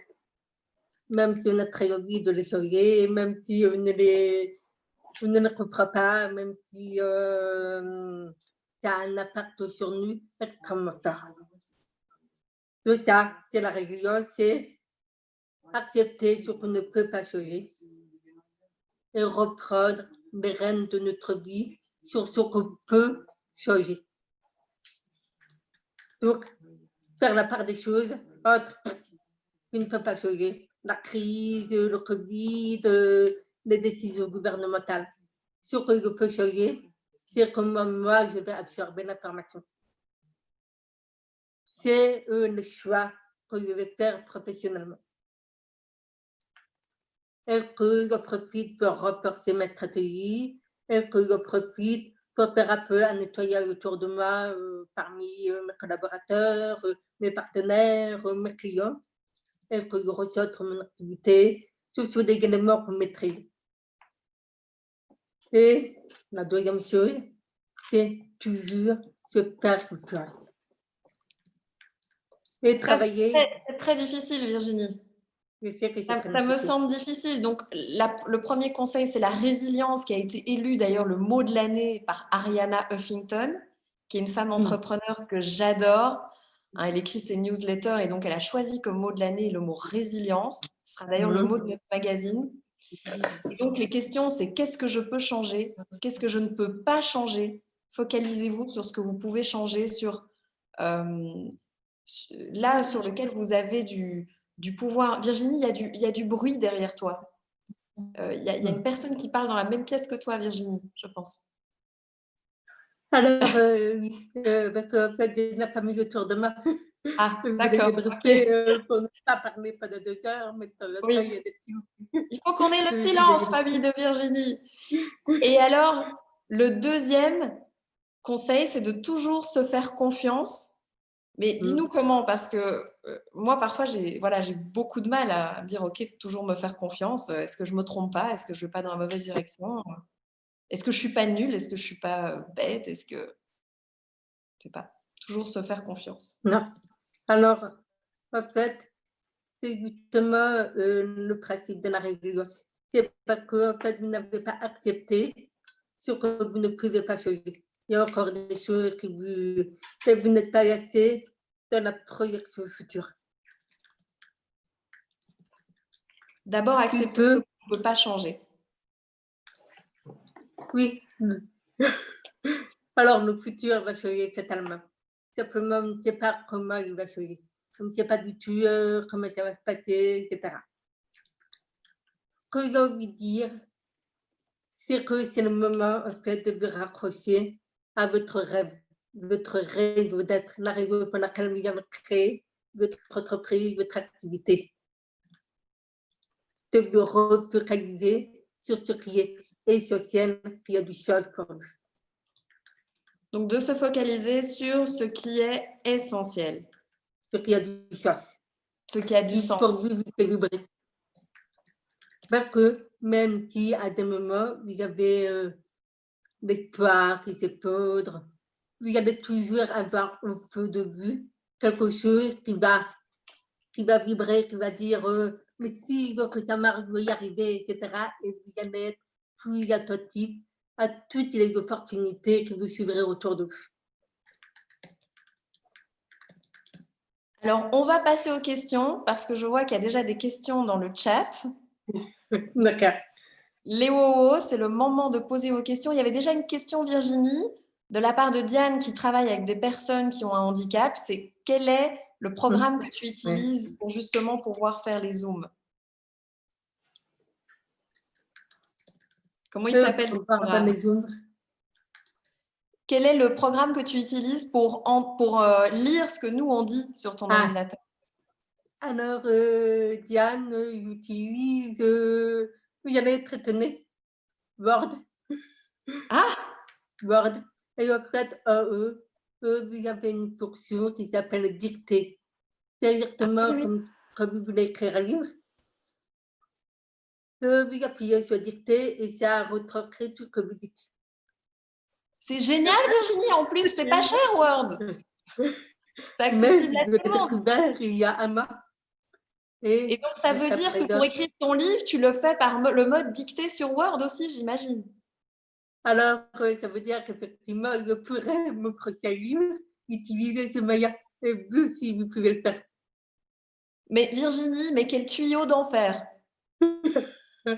B: Même si on a très envie de les changer, même si on ne les comprend pas, même si ça a un impact sur nous extrêmement fort. Tout ça, c'est la résilience, c'est accepter ce qu'on ne peut pas changer et reprendre les rênes de notre vie sur ce qu'on peut changer. Donc, faire la part des choses entre tu ne peux pas changer. La crise, le Covid, les décisions gouvernementales. Ce que je peux changer, c'est comment moi, je vais absorber l'information. C'est le choix que je vais faire professionnellement. Est-ce que je profite pour renforcer ma stratégie? Est-ce que je profite pour faire un peu un nettoyage autour de moi parmi mes collaborateurs, mes partenaires, mes clients? Est-ce que je recentre mon activité sur des éléments qu'on maîtrise? Et la deuxième chose, c'est toujours se faire confiance. Et travailler.
A: C'est très difficile, Virginie.
B: Je sais que c'est très
A: Ça me
B: difficile.
A: semble difficile. Donc, le premier conseil, c'est la résilience, qui a été élu d'ailleurs le mot de l'année par Ariana Huffington, qui est une femme entrepreneur que j'adore. Hein, elle écrit ses newsletters et donc elle a choisi comme mot de l'année le mot résilience. Ce sera d'ailleurs le mot de notre magazine. Et donc, les questions, c'est qu'est-ce que je peux changer? Qu'est-ce que je ne peux pas changer? Focalisez-vous sur ce que vous pouvez changer, sur là sur lequel vous avez du pouvoir. Virginie, il y a du bruit derrière toi. Il y a une personne qui parle dans la même pièce que toi, Virginie, je pense.
B: Alors, oui, en fait, j'ai ma famille autour de moi.
A: Ah,
B: Je voulais
A: d'accord.
B: débriefer pour ne pas parler pendant 2 heures, mais de temps en temps,
A: Oui.
B: il y a des petits...
A: Il faut qu'on ait le silence, famille de Virginie. Et alors, le deuxième conseil, c'est de toujours se faire confiance. Mais dis-nous comment, parce que moi, parfois, j'ai beaucoup de mal à me dire, OK, toujours me faire confiance. Est-ce que je me trompe pas? Est-ce que je vais pas dans la mauvaise direction? Est-ce que je suis pas nulle? Est-ce que je suis pas bête? Est-ce que... Je sais pas. Toujours se faire confiance.
B: Non. Alors, en fait, c'est justement le principe de la résilience. C'est parce que en fait, vous n'avez pas accepté ce que vous ne pouvez pas changer. Il y a encore des choses que vous n'êtes pas assez dans la projection future.
A: D'abord, accepter ce qu'on ne peut pas changer.
B: Oui. Alors, le futur va changer totalement. Simplement, on ne sait pas comment il va changer. On ne sait pas du tout comment ça va se passer, etc. Ce que j'ai envie de dire, c'est que c'est le moment, en fait, de vous raccrocher à votre rêve, votre raison d'être, la raison pour laquelle vous avez créé votre entreprise, votre activité. De vous refocaliser sur ce qui est essentiel, qui a du sens pour vous.
A: Donc, de se focaliser sur ce qui est essentiel.
B: Ce qui a du sens.
A: Ce qui a du sens.
B: Pour vous, vous faites vibrer. Parce que même si à des moments, vous avez l'espoir qui s'effondre, vous allez toujours avoir au feu de vue quelque chose qui va vibrer, qui va dire mais si je veux que ça marche, je vais y arriver, etc. Et vous allez être plus attentif à toutes les opportunités que vous suivrez autour de vous.
A: Alors, on va passer aux questions parce que je vois qu'il y a déjà des questions dans le chat.
B: D'accord.
A: Les WoWo, c'est le moment de poser vos questions. Il y avait déjà une question, Virginie, de la part de Diane qui travaille avec des personnes qui ont un handicap. C'est quel est le programme que tu utilises pour justement pouvoir faire les Zooms? Comment il s'appelle ce programme? Quel est le programme que tu utilises pour lire ce que nous on dit sur ton ordinateur?
B: Alors, Diane utilise, vous allez être étonnée, Word.
A: Ah!
B: Word. Et en fait, vous avez une fonction qui s'appelle dicter. C'est exactement comme quand vous voulez écrire un livre. Vous appuyez sur dicter et ça retranscrit tout ce que vous dites.
A: C'est génial, Virginie. En plus, c'est pas cher, Word. C'est accessible à tout le monde.
B: Il y a Amma.
A: Et donc, ça veut dire que pour écrire ton livre, tu le fais par le mode dicté sur Word aussi, j'imagine.
B: Alors, ça veut dire qu'effectivement, je pourrais me prochain livre utiliser ce moyen. Et vous aussi, vous pouvez le faire.
A: Mais Virginie, mais quel tuyau d'enfer.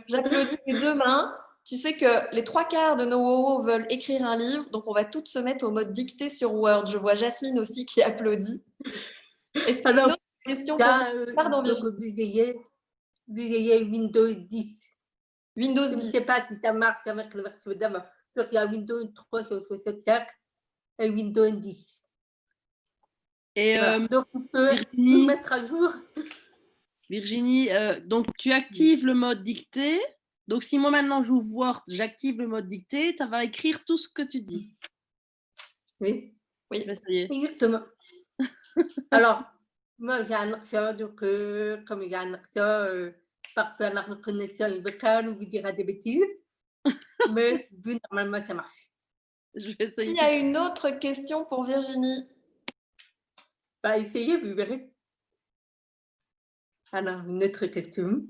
A: J'applaudis les deux mains. Tu sais que les 3/4 de nos WoWo veulent écrire un livre, donc on va toutes se mettre au mode dicté sur Word. Je vois Jasmine aussi qui applaudit. Est-ce qu'il y a une autre question pour...
B: Là,
A: Pardon,
B: donc,
A: Virginie.
B: vous ayez Windows 10.
A: Windows
B: Je ne
A: 10.
B: sais pas si ça marche avec la version d'avant. Donc, il y a Windows 365 et Windows 10.
D: Et
B: Voilà. Donc, on peut
D: Virginie,
B: tout mettre à jour.
D: Virginie, donc tu actives le mode dictée. Donc, si moi maintenant j'ouvre Word, j'active le mode dictée, ça va écrire tout ce que tu dis.
B: Oui,
A: Oui.
D: Ben, ça y est.
B: exactement. Alors, moi, j'ai un accent, donc, comme il y a un accent, parfois la reconnaissance vocale vous dira des bêtises. Mais vu normalement, ça marche.
D: Je vais essayer.
A: Il y a une autre question pour Virginie.
B: Bah, essayez, vous verrez. Alors, une autre question.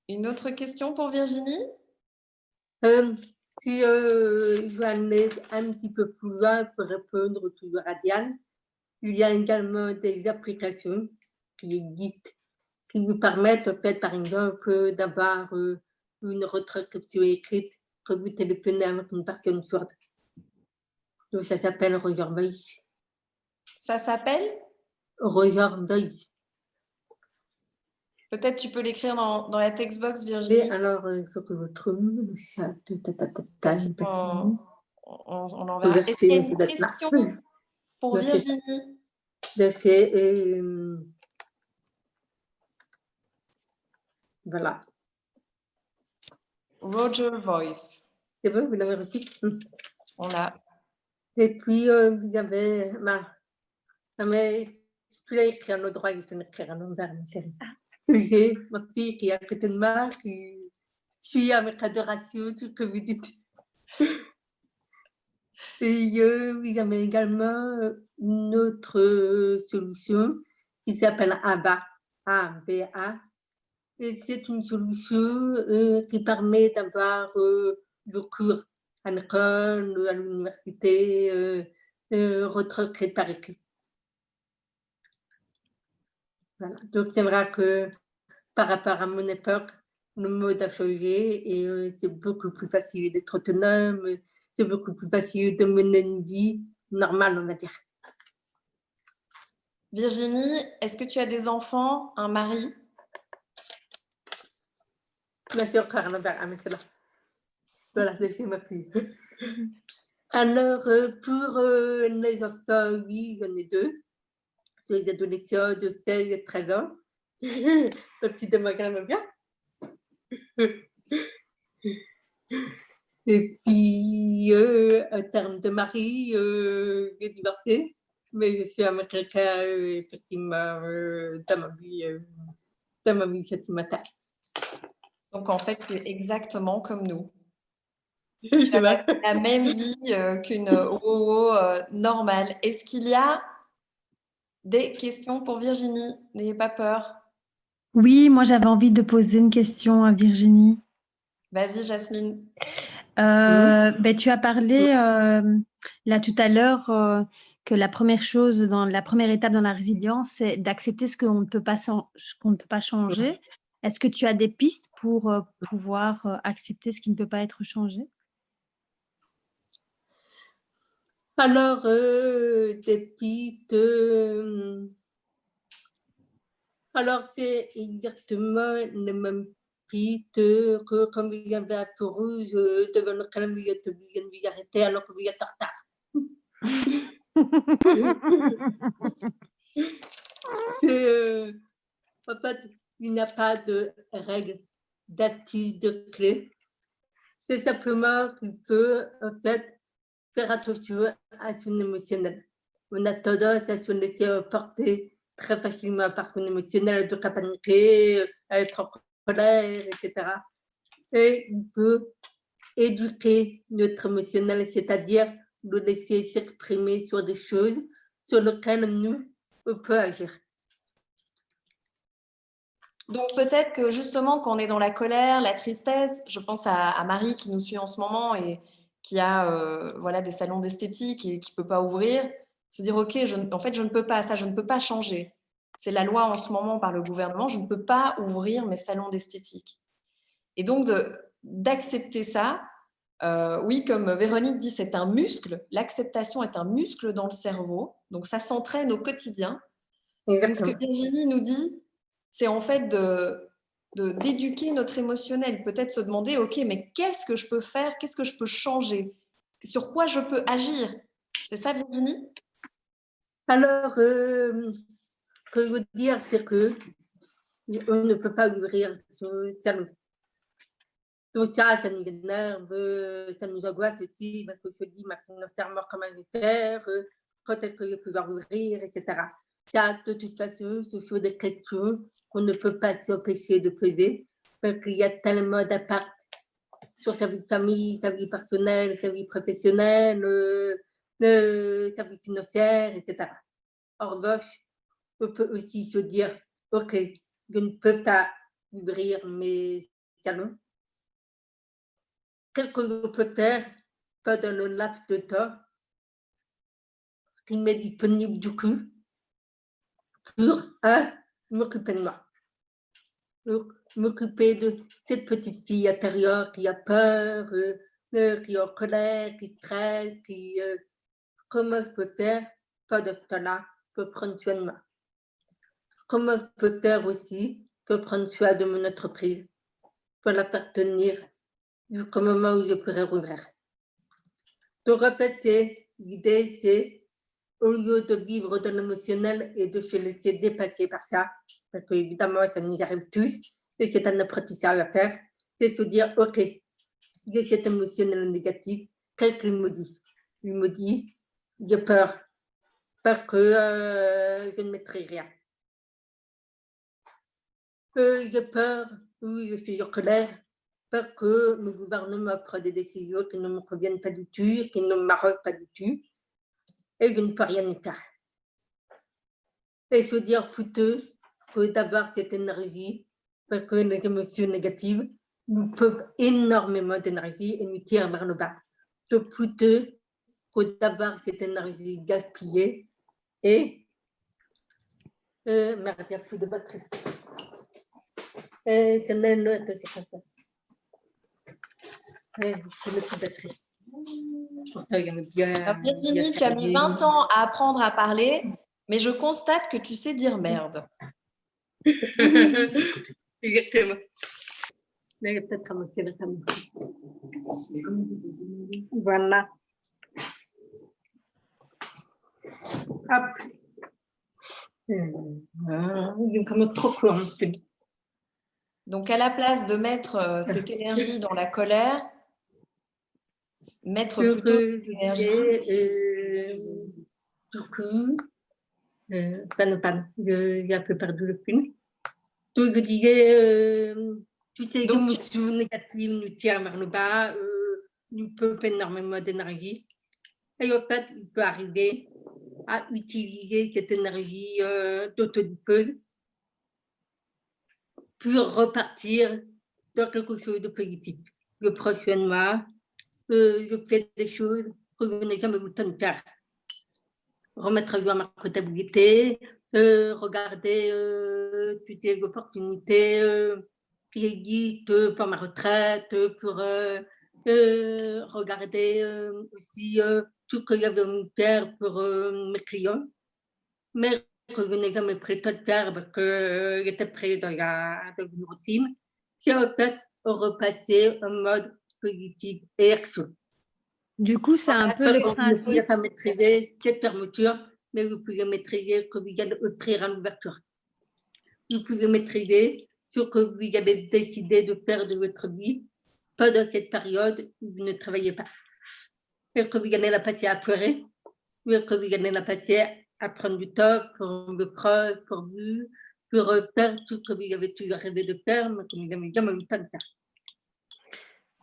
A: Une autre question pour Virginie?
B: Si je vais aller un petit peu plus loin pour répondre toujours à Diane, il y a également des applications qui existent qui vous permettent, en fait, par exemple, d'avoir une retranscription écrite quand vous téléphonez avec une personne sourde. Donc, ça s'appelle Roger Voice.
A: Ça s'appelle?
B: Roger Voice.
A: Peut-être tu peux l'écrire dans la textbox,
B: Et
A: Virginie.
B: alors, il faut que je trouve ça.
A: On en verra. Est-ce qu'il y a une question pour Virginie?
B: Donc, c'est voilà.
A: Roger Voice.
B: C'est bon, vous l'avez reçu?
A: On l'a.
B: Et puis, vous avez... mais tu l'as écrit en droit, il faut l'écrire en envers, ma chérie. J'ai ma fille qui est à côté de moi, qui suit avec adoration tout ce que vous dites. Et vous avez également une autre solution qui s'appelle ABA, A-B-A. Et c'est une solution qui permet d'avoir le cours à l'école, à l'université, retranscrit par écrit. Voilà. Donc, c'est vrai que par rapport à mon époque, le mode a changé et c'est beaucoup plus facile d'être autonome, c'est beaucoup plus facile de mener une vie normale, on va dire.
A: Virginie, est-ce que tu as des enfants, un mari?
B: Bien sûr, Carla, mais c'est là. Voilà, c'est ma fille. Alors, pour les enfants, oui, j'en ai deux. Des adolescents de 16 et 13 ans. La petite de ma gamme bien. Et puis, en termes de mari, j'ai divorcé, mais je suis américain, effectivement, dans ma vie sentimentale.
A: Donc, en fait, tu es exactement comme nous.
B: C'est vrai.
A: La même vie qu'une WoWo normale. Est-ce qu'il y a des questions pour Virginie? N'ayez pas peur.
E: Oui, moi j'avais envie de poser une question à Virginie.
A: Vas-y, Jasmine.
E: Tu as parlé là tout à l'heure que la première chose, la première étape dans la résilience, c'est d'accepter ce qu'on ne peut pas changer. Est-ce que tu as des pistes pour pouvoir accepter ce qui ne peut pas être changé?
B: Alors, des pistes. Alors, c'est exactement les mêmes pistes que quand vous avez un feu rouge devant lequel vous êtes obligé de vous arrêter alors que vous êtes en retard. En fait, il n'y a pas de règle, d'astuce, de clé. C'est simplement qu'il faut, en fait, faire attention à son émotionnel. On a tendance à se laisser porter très facilement par son émotionnel, donc à paniquer, à être en colère, etc. Et il faut éduquer notre émotionnel, c'est-à-dire le laisser s'exprimer sur des choses sur lesquelles nous, on peut agir.
A: Donc peut-être que justement quand on est dans la colère, la tristesse, je pense à Marie qui nous suit en ce moment et qui a voilà, des salons d'esthétique et qui ne peut pas ouvrir, se dire ok, en fait je ne peux pas ça, je ne peux pas changer. C'est la loi en ce moment par le gouvernement, je ne peux pas ouvrir mes salons d'esthétique. Et donc d'accepter ça, oui, comme Véronique dit, c'est un muscle, l'acceptation est un muscle dans le cerveau, donc ça s'entraîne au quotidien. Donc, ce
B: Exactement.
A: que Virginie nous dit, c'est en fait d'éduquer notre émotionnel. Peut-être se demander, OK, mais qu'est-ce que je peux faire? Qu'est-ce que je peux changer? Sur quoi je peux agir? C'est ça, Virginie?
B: Alors, ce que je veux dire, c'est que on ne peut pas ouvrir ce salon. Donc ça nous énerve, ça nous angoisse aussi, parce que je dis, ma financièrement, comment je vais faire, quand est-ce que je vais pouvoir ouvrir, etc. Ça, de toute façon, ce sont des questions qu'on ne peut pas s'empêcher de poser, parce qu'il y a tellement d'impact sur sa vie de famille, sa vie personnelle, sa vie professionnelle, sa vie financière, etc. En revanche, on peut aussi se dire, OK, je ne peux pas ouvrir mes salons. Qu'est-ce que je peux faire pendant le laps de temps qui m'est disponible du coup pour m'occuper de moi, pour m'occuper de cette petite fille intérieure qui a peur, qui est en colère, qui traîne, comment je peux faire pendant ce temps-là pour prendre soin de moi? Comment je peux faire aussi pour prendre soin de mon entreprise, pour la faire tenir jusqu'au moment où je pourrai rouvrir? Donc en fait, l'idée, c'est au lieu de vivre dans l'émotionnel et de se laisser dépasser par ça, parce qu'évidemment, ça nous arrive tous, et c'est un apprentissage à faire, c'est se dire, OK, j'ai cet émotionnel négatif, qu'est-ce qu'il me dit? Il me dit, j'ai peur, parce que je ne maîtrise rien. J'ai peur, oui, je suis en colère, parce que le gouvernement prend des décisions qui ne me conviennent pas du tout, qui ne m'arrangent pas du tout, et je ne peux rien y faire. Et se dire plutôt que d'avoir cette énergie, parce que les émotions négatives nous peuvent énormément d'énergie et nous tirent vers le bas. Donc plutôt que d'avoir cette énergie gaspillée et merde, il n'y a plus de batterie. C'est une note, c'est comme ça. Je n'ai plus de batterie. Pourtant, il y a bien.
A: Alors, Virginie, tu as mis 20 ans à apprendre à parler, mais je constate que tu sais dire merde.
B: Exactement. Là, il y a peut-être ramasser la table. Voilà. Hop. Il est vraiment trop court.
A: Donc, à la place de mettre cette énergie dans la colère, mettre plutôt cette énergie.
B: Pardon, j'ai un peu perdu le film. Donc, je disais, toutes ces émotions négatives nous tirent vers le bas, nous peuvent énormément d'énergie. Et en fait, il peut arriver à utiliser cette énergie d'autodipeuse pour repartir dans quelque chose de positif. Je prends soin de moi, je fais des choses que je n'ai jamais eu le temps de faire. Remettre à jour ma comptabilité, regarder toutes les opportunités qui existent pour ma retraite, pour regarder aussi tout ce que j'avais à me faire pour mes clients. Mais que je n'ai jamais pris le temps de faire parce que j'étais pris dans une routine. C'est en fait repasser en mode positif et action.
E: Du coup, c'est un peu le
B: Vous ne
E: principe.
B: pouvez pas maîtriser cette fermeture, mais vous pouvez maîtriser que vous allez offrir à l'ouverture. Vous pouvez maîtriser ce que vous allez décider de faire de votre vie pendant cette période où vous ne travaillez pas. Est-ce que vous allez la passer à pleurer? Ou est-ce que vous allez la passer à prendre du temps pour me preuve, pour vous, pour faire tout ce que vous avez toujours rêvé de faire, mais que vous n'avez jamais eu le temps de faire?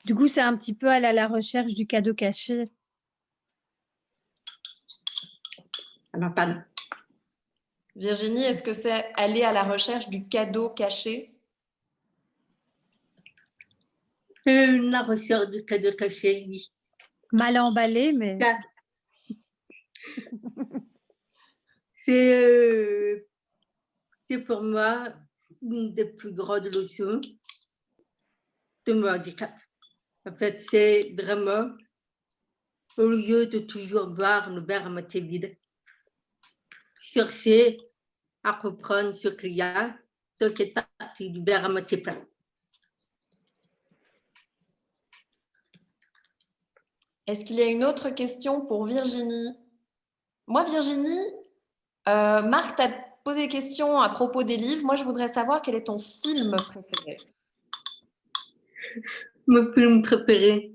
E: Du coup, c'est un petit peu aller à la recherche du cadeau caché.
B: Alors, pardon.
A: Virginie, est-ce que c'est aller à la recherche du cadeau caché?
B: La recherche du cadeau caché, oui.
E: Mal emballé, mais
B: C'est pour moi une des plus grandes leçons de mon handicap. En fait, c'est vraiment, au lieu de toujours voir le verre à moitié vide, chercher à reprendre ce qu'il y a dans cette partie du verre à moitié plein.
A: Est-ce qu'il y a une autre question pour Virginie? Moi, Virginie, Marc t'a posé question à propos des livres. Moi, je voudrais savoir quel est ton film préféré.
B: Mon film préféré.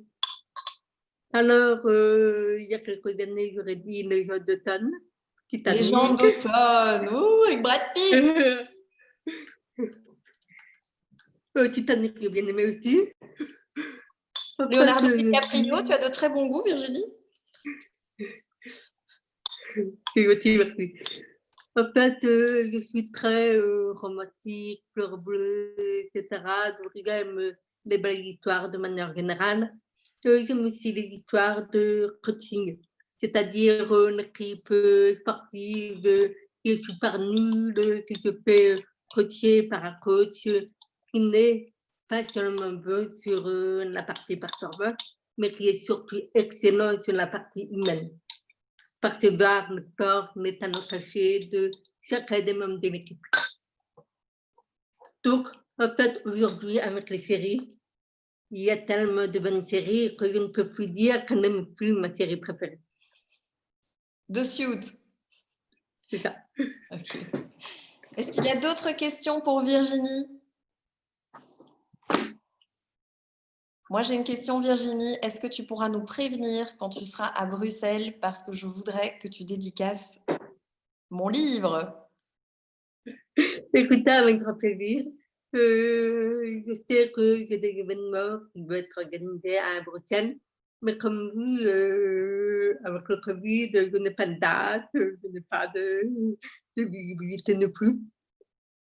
B: Alors, il y a quelques années, j'aurais dit Les gens d'automne.
A: Les gens d'automne, avec Brad Pitt.
B: Titanic, j'ai bien aimé aussi.
A: Leonardo DiCaprio, tu as de très bon goût, Virginie.
B: Merci. En fait, je suis très romantique, fleur bleue, etc. Donc, j'aime les belles histoires de manière générale. J'aime aussi les histoires de coaching, c'est-à-dire une équipe sportive qui est super nulle, qui se fait coacher par un coach qui n'est pas seulement bon sur la partie performance, mais qui est surtout excellent sur la partie humaine. Parce que le corps n'est un attaché de chacun des membres de l'équipe. Donc, en fait, aujourd'hui, avec les séries, il y a tellement de bonnes séries que je ne peux plus dire que n'aime plus ma série préférée.
A: The Suit.
B: C'est ça.
A: Okay. Est-ce qu'il y a d'autres questions pour Virginie? Moi, j'ai une question, Virginie. Est-ce que tu pourras nous prévenir quand tu seras à Bruxelles parce que je voudrais que tu dédicaces mon livre?
B: Écoutez, avec grand plaisir. Je sais qu'il y a des événements qui vont être organisés à Bruxelles, mais comme vous, avec le Covid, je n'ai pas de date, je n'ai pas de visibilité non plus.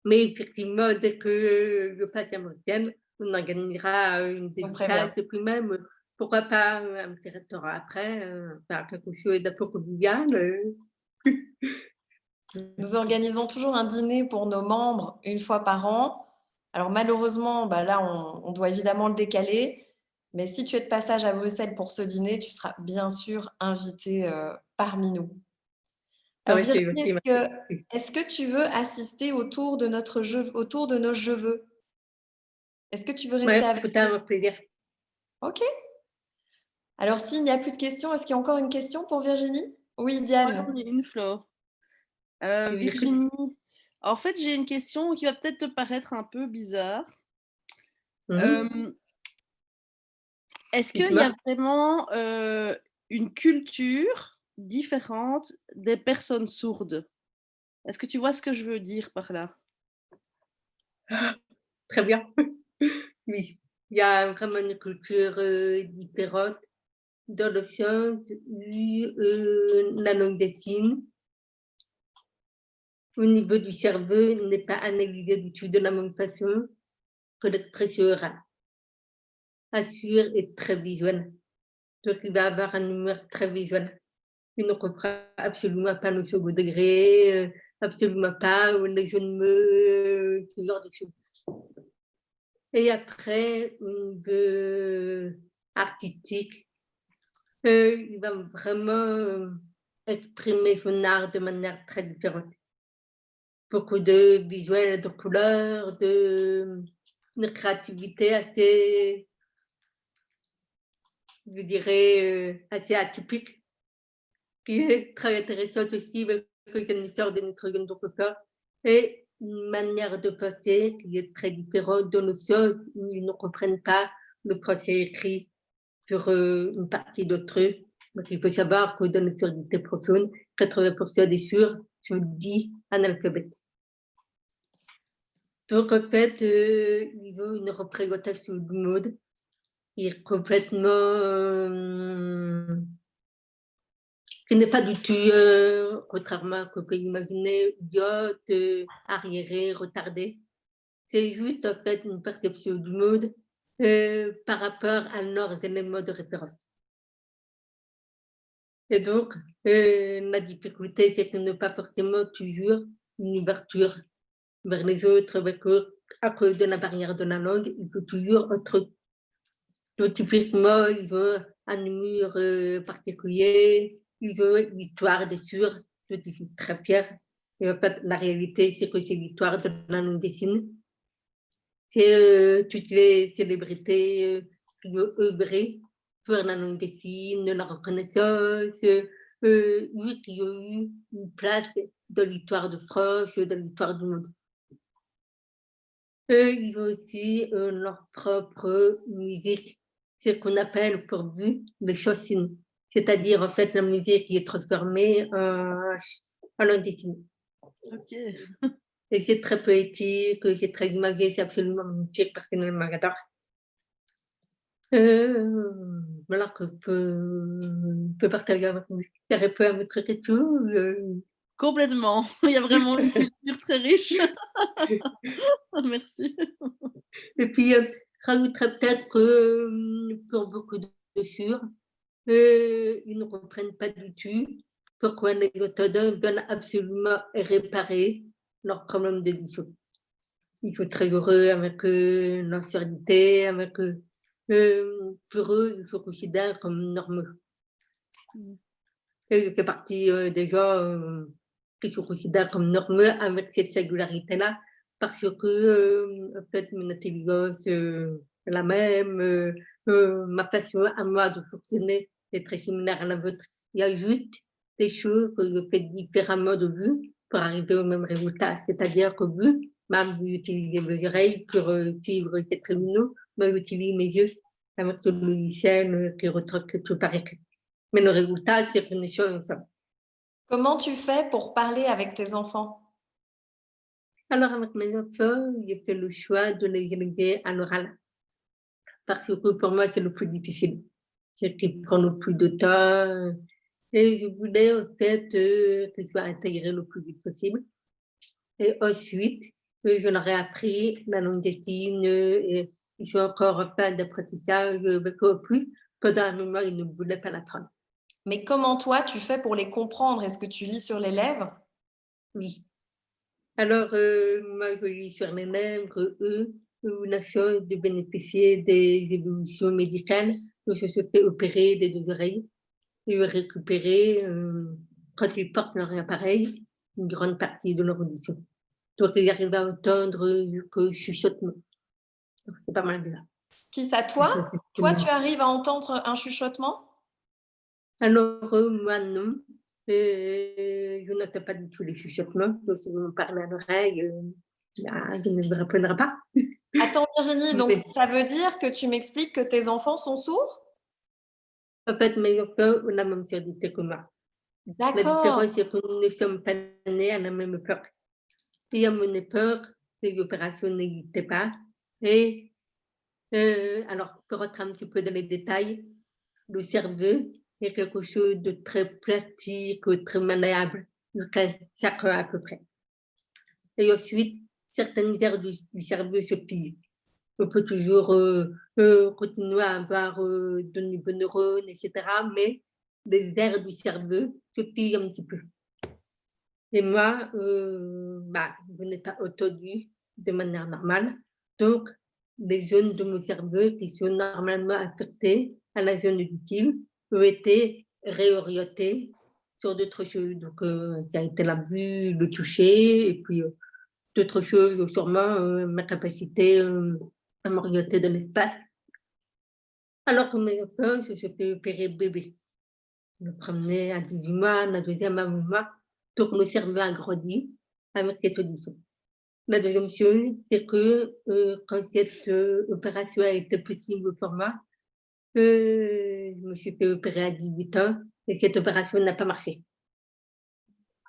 B: Mais effectivement, dès que je passe à Bruxelles, on organisera une dédicace et puis même, pourquoi pas un petit restaurant après, faire quelque chose d'un peu convivial.
A: Nous organisons toujours un dîner pour nos membres une fois par an. Alors malheureusement, là, on doit évidemment le décaler. Mais si tu es de passage à Bruxelles pour ce dîner, tu seras bien sûr invité parmi nous. Alors, Virginie, est-ce que tu veux assister au tour de nos jeux? Est-ce que tu veux rester avec nous?
B: Avec plaisir.
A: Ok. Alors, s'il n'y a plus de questions, est-ce qu'il y a encore une question pour Virginie? Oui, Diane.
D: Moi, j'en ai une, Flo. Virginie, en fait, j'ai une question qui va peut-être te paraître un peu bizarre. Est-ce qu'il y a vraiment une culture différente des personnes sourdes? Est-ce que tu vois ce que je veux dire par là?
B: Très bien. Oui, il y a vraiment une culture différente dans le sens où la langue des signes, au niveau du cerveau, n'est pas analysée du tout de la même façon que l'expression orale. Assure est très visuel. Donc, il va avoir un humeur très visuel. Il ne comprend absolument pas le second degré, absolument pas les jeux de mots, ce genre de choses. Et après, au niveau artistique, il va vraiment exprimer son art de manière très différente. Beaucoup de visuels, de couleurs, de créativité assez, je dirais, assez atypique, qui est très intéressante aussi avec une histoire de notre interlocuteur et une manière de penser qui est très différente de nos sens où ils ne comprennent pas le français écrit sur une partie d'autres. Donc, il faut savoir que dans notre surdité profonde, 80% des sourds sont dits analphabètes. Donc, en fait, ils ont une représentation du monde qui est complètement qui n'est pas du tout, contrairement à ce qu'on peut imaginer, idiote, arriéré, retardé. C'est juste en fait une perception du monde par rapport à leurs éléments de référence. Et donc, la difficulté, c'est qu'il n'y a pas forcément toujours une ouverture vers les autres, à cause de la barrière de la langue, il faut toujours autre. Donc, typiquement, ils ont un humour particulier, ils ont l'histoire des sourds, je suis très fière Et en fait, la réalité, c'est que c'est l'histoire de la langue des signes. C'est toutes les célébrités qui ont œuvré pour la langue des signes, la reconnaissance, eux qui ont eu une place dans l'histoire de France, dans l'histoire du monde. Eux, ils ont aussi leur propre musique, ce qu'on appelle pour vous les chansons, c'est-à-dire en fait la musique qui est transformée en langue des signes.
D: Ok.
B: Et c'est très poétique, c'est très imagé, c'est absolument magnifique, personnellement, j'adore. Voilà que je peux partager avec vous. Ça répond à votre question.
D: Complètement. Il y a vraiment une culture très riche. Merci.
B: Et puis, rajouterais peut-être que pour beaucoup de sûrs, ils ne comprennent pas du tout pourquoi les orthodoxes veulent absolument réparer leurs problèmes d'édition. Ils sont très heureux avec l'ancienneté, avec pour eux, ils se considèrent comme normaux. Et je fais partie des gens qui se considèrent comme normaux avec cette singularité-là, parce que peut-être mon intelligence est la même, ma façon à moi de fonctionner est très similaire à la vôtre. Il y a juste des choses que je fais différemment de vous pour arriver au même résultat. C'est-à-dire que vous, même vous utilisez vos oreilles pour suivre ces tribunaux, moi j'utilise mes yeux avec ce logiciel qui retraite tout par écrit. Mais le résultat, c'est une chose ensemble.
A: Comment tu fais pour parler avec tes enfants?
B: Alors, avec mes enfants, j'ai fait le choix de les élever à l'oral. Parce que pour moi, c'est le plus difficile. C'est ce qui prend le plus de temps. Et je voulais en fait qu'ils soient intégrés le plus vite possible. Et ensuite, je leur ai appris la langue des signes. Et ils sont encore en fin d'apprentissage, beaucoup plus. Pendant un moment, ils ne voulaient pas l'apprendre.
A: Mais comment toi, tu fais pour les comprendre? Est-ce que tu lis sur les lèvres?
B: Oui. Alors, moi, je lis sur les lèvres, la chance de bénéficier des évolutions médicales, que je se fait opérer des deux oreilles et récupérer, quand ils portent leur appareil, une grande partie de leur audition. Donc, ils arrivent à entendre que chuchotement. C'est pas mal déjà.
A: Qui ça, toi? Toi, tu arrives à entendre un chuchotement?
B: Alors, moi, non. Je n'entends pas du tout les chuchotements. Donc, si vous me parlez à l'oreille, je ne vous répondrai pas.
A: Attends, Virginie, donc
B: Mais,
A: ça veut dire que tu m'expliques que tes enfants sont sourds?
B: en fait, mes enfants ont la même surdité que moi. La
A: D'accord.
B: différence, c'est que nous ne sommes pas nés à la même époque. Et à mon époque, les opérations n'existaient pas. Et alors, pour rentrer un petit peu dans les détails, le cerveau est quelque chose de très plastique, très malléable, jusqu'à 4 heures à peu près. Et ensuite, certaines aires du cerveau se pillent. On peut toujours continuer à avoir de nouveaux neurones, etc. Mais les aires du cerveau se pillent un petit peu. Et moi, je n'ai pas entendu de manière normale. Donc, les zones de mon cerveau qui sont normalement affectées à la zone auditive ont été réorientées sur d'autres choses. Donc, ça a été la vue, le toucher, et puis d'autres choses, sûrement ma capacité à m'orienter dans l'espace. Alors que mes enfants se sont fait opérer bébé. Le premier à 18 mois, la deuxième à 8 mois. Donc, le cerveau a grandi avec cette audition. La deuxième chose, c'est que quand cette opération a été possible pour moi, je me suis fait opérer à 18 ans et cette opération n'a pas marché.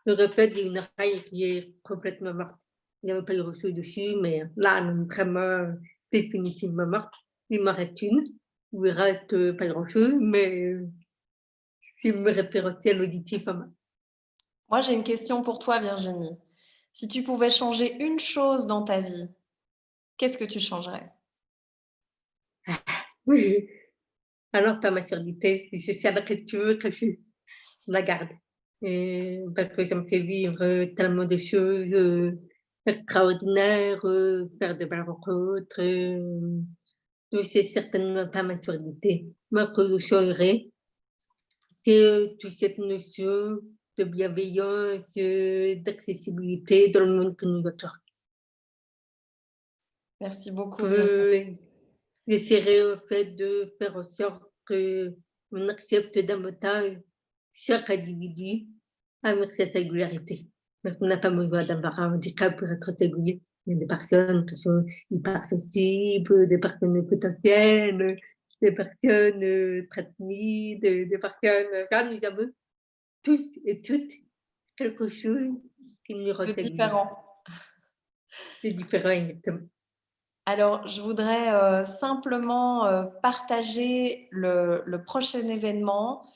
B: Le fait, j'ai une oreille qui est complètement morte. Il n'y avait pas de ressources dessus, mais là, elle est vraiment définitivement morte. Il m'en reste une. Il ne reste pas grand-chose, mais c'est me référentiel auditif à moi.
A: Moi, j'ai une question pour toi, Virginie. Si tu pouvais changer une chose dans ta vie, qu'est-ce que tu changerais?
B: Oui. Alors, ta maturité, c'est celle que tu veux que je la garde. Et parce que ça me fait vivre tellement de choses extraordinaires, faire de belles rencontres. C'est certainement pas maturité. Moi, que je changerais, c'est toute cette notion de bienveillance, d'accessibilité dans le monde que nous vivons.
A: Merci beaucoup, Virginie.
B: J'essaierai en fait de faire en sorte qu'on accepte davantage chaque individu avec sa singularité. Donc, on n'a pas besoin d'avoir un handicap pour être singulier. Il y a des personnes qui sont hypersensibles, des personnes potentielles, des personnes très timides, des personnes. Là, nous avons tous et toutes quelque chose qui nous rend
A: De
B: singuliers.
A: différent.
B: C'est différent, exactement.
A: Alors, je voudrais simplement partager le prochain événement